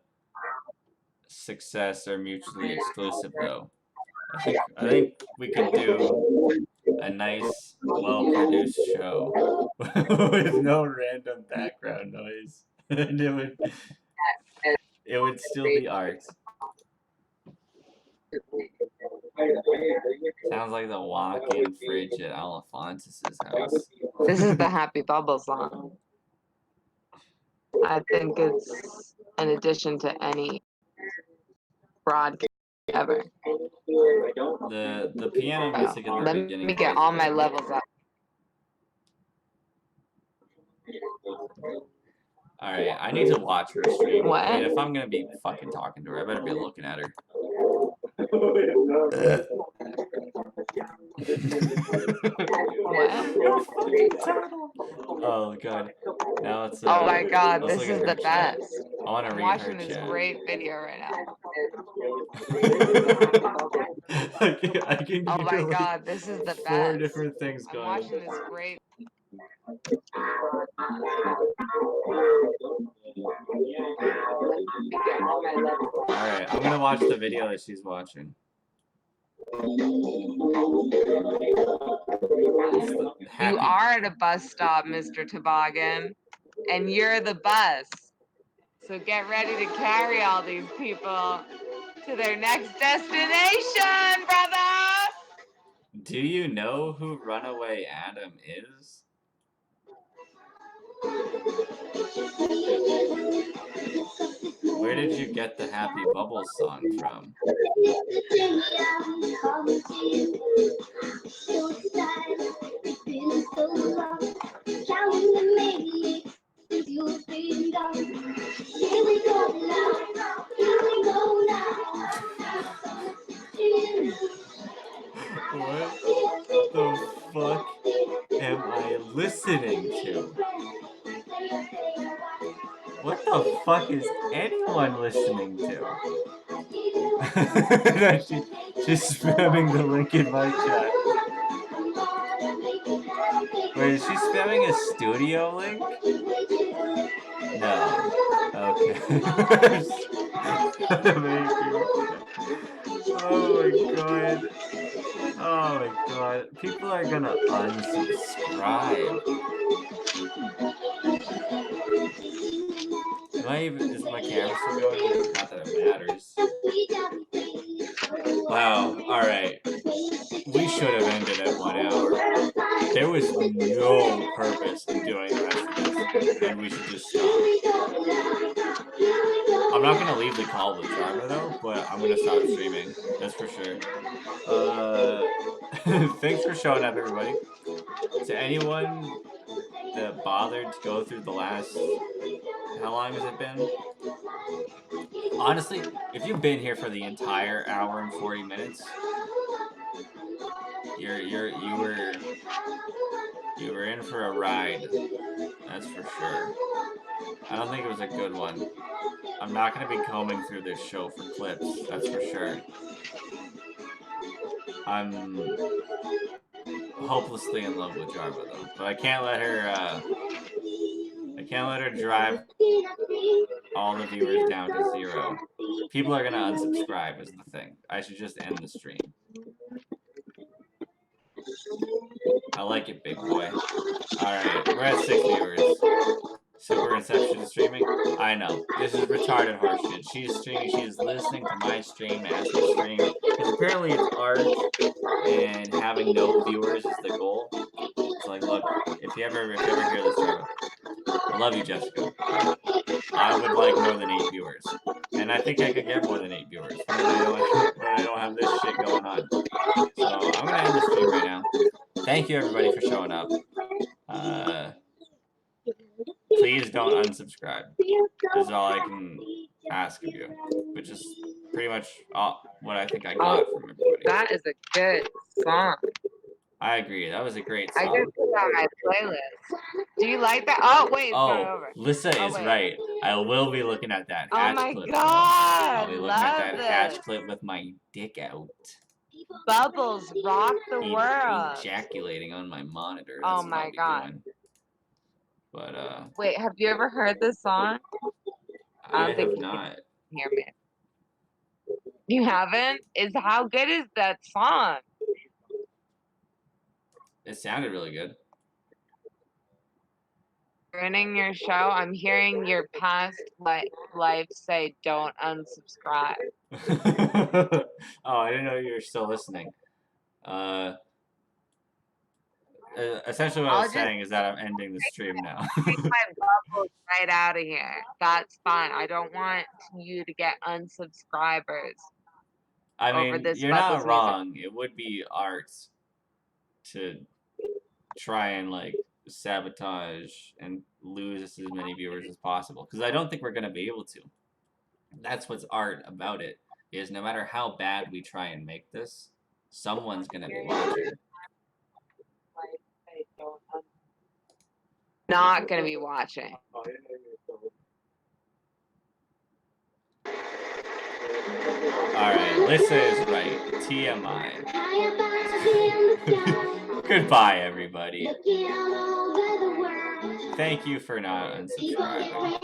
success are mutually exclusive though. I think we could do a nice, well-produced show with no random background noise, and it would still be art. Sounds like the walk-in fridge at Alphonsus' house. This is the Happy Bubble song. I think it's an addition to any broadcast ever. The piano music in the Let beginning. me get plays all my good. levels up. Alright, I need to watch her stream. What? I mean, if I'm gonna be fucking talking to her, I better be looking at her. What? You fucking turtle. Oh god. Now it's Oh my god, let's this look is at her the chat. best. I wanna I'm read watching her this chat. great video right now. I can Oh hear my like god, this is the 4 best. different things I'm going watching this great. Alright, I'm gonna watch the video that she's watching. You are at a bus stop, Mr. Toboggan, and you're the bus. So get ready to carry all these people to their next destination, brother! Do you know who Runaway Adam is? Where did you get the Happy Bubbles song from? What the fuck am I listening to? What the fuck is anyone listening to? She's spamming the link in my chat. Wait, is she spamming a studio link? No. Okay. Oh my god. Oh my god. People are gonna unsubscribe. Is my camera still going? Not that it matters. Wow, alright. We should have ended at 1 hour. There was no purpose in doing the rest of this, and we should just stop. I'm not gonna leave the call with Jarva though, but I'm gonna stop streaming. That's for sure. Thanks for showing up, everybody. To anyone that bothered to go through the last... How long has it been? Honestly, if you've been here for the entire hour and 40 minutes, you were in for a ride. That's for sure. I don't think it was a good one. I'm not gonna be combing through this show for clips. That's for sure. I'm hopelessly in love with Jarva though, but I can't let her drive all the viewers down to 0. People are gonna unsubscribe is the thing. I should just end the stream. I like it, big boy. Alright, we're at 6 viewers. Super Inception is streaming? I know. This is retarded horseshit. She's streaming, she's listening to my stream as we stream. Because apparently it's art, and having no viewers is the goal. It's like, look, if you ever hear this, Trevor, I love you, Jessica. I would like more than 8 viewers. And I think I could get more than 8 viewers when I don't have this shit going on. So I'm gonna end the stream right now. Thank you everybody for showing up. Please don't unsubscribe. This is all I can ask of you. Which is pretty much what I think I got from everybody. That is a good song. I agree. That was a great I song. just put it on my playlist. Do you like that? Oh, wait, it's not over. Lissa is wait. right. I will be looking at that Oh hatch my clip. god! I'll be looking at that love hatch it. clip with my dick out. Bubbles rock the world. Ejaculating on my monitor. Oh That's what my I'll be god. doing. But Wait, have you ever heard this song? I think have you not. Hear me. You haven't? How good is that song? It sounded really good. Ruining your show. I'm hearing your past life say don't unsubscribe. Oh, I didn't know you were still listening. essentially what I I'll was just saying is that I'm ending the stream now. take my bubbles right out of here. That's fine. I don't want you to get unsubscribers I over mean, this you're Bubbles not music. wrong. It would be art to try and like sabotage and lose as many viewers as possible, because I don't think we're gonna be able to. That's what's art about it, is no matter how bad we try and make this, someone's gonna be watching. Not gonna be watching. Alright, Lissa is right. TMI. Goodbye, everybody. Thank you for not unsubscribing.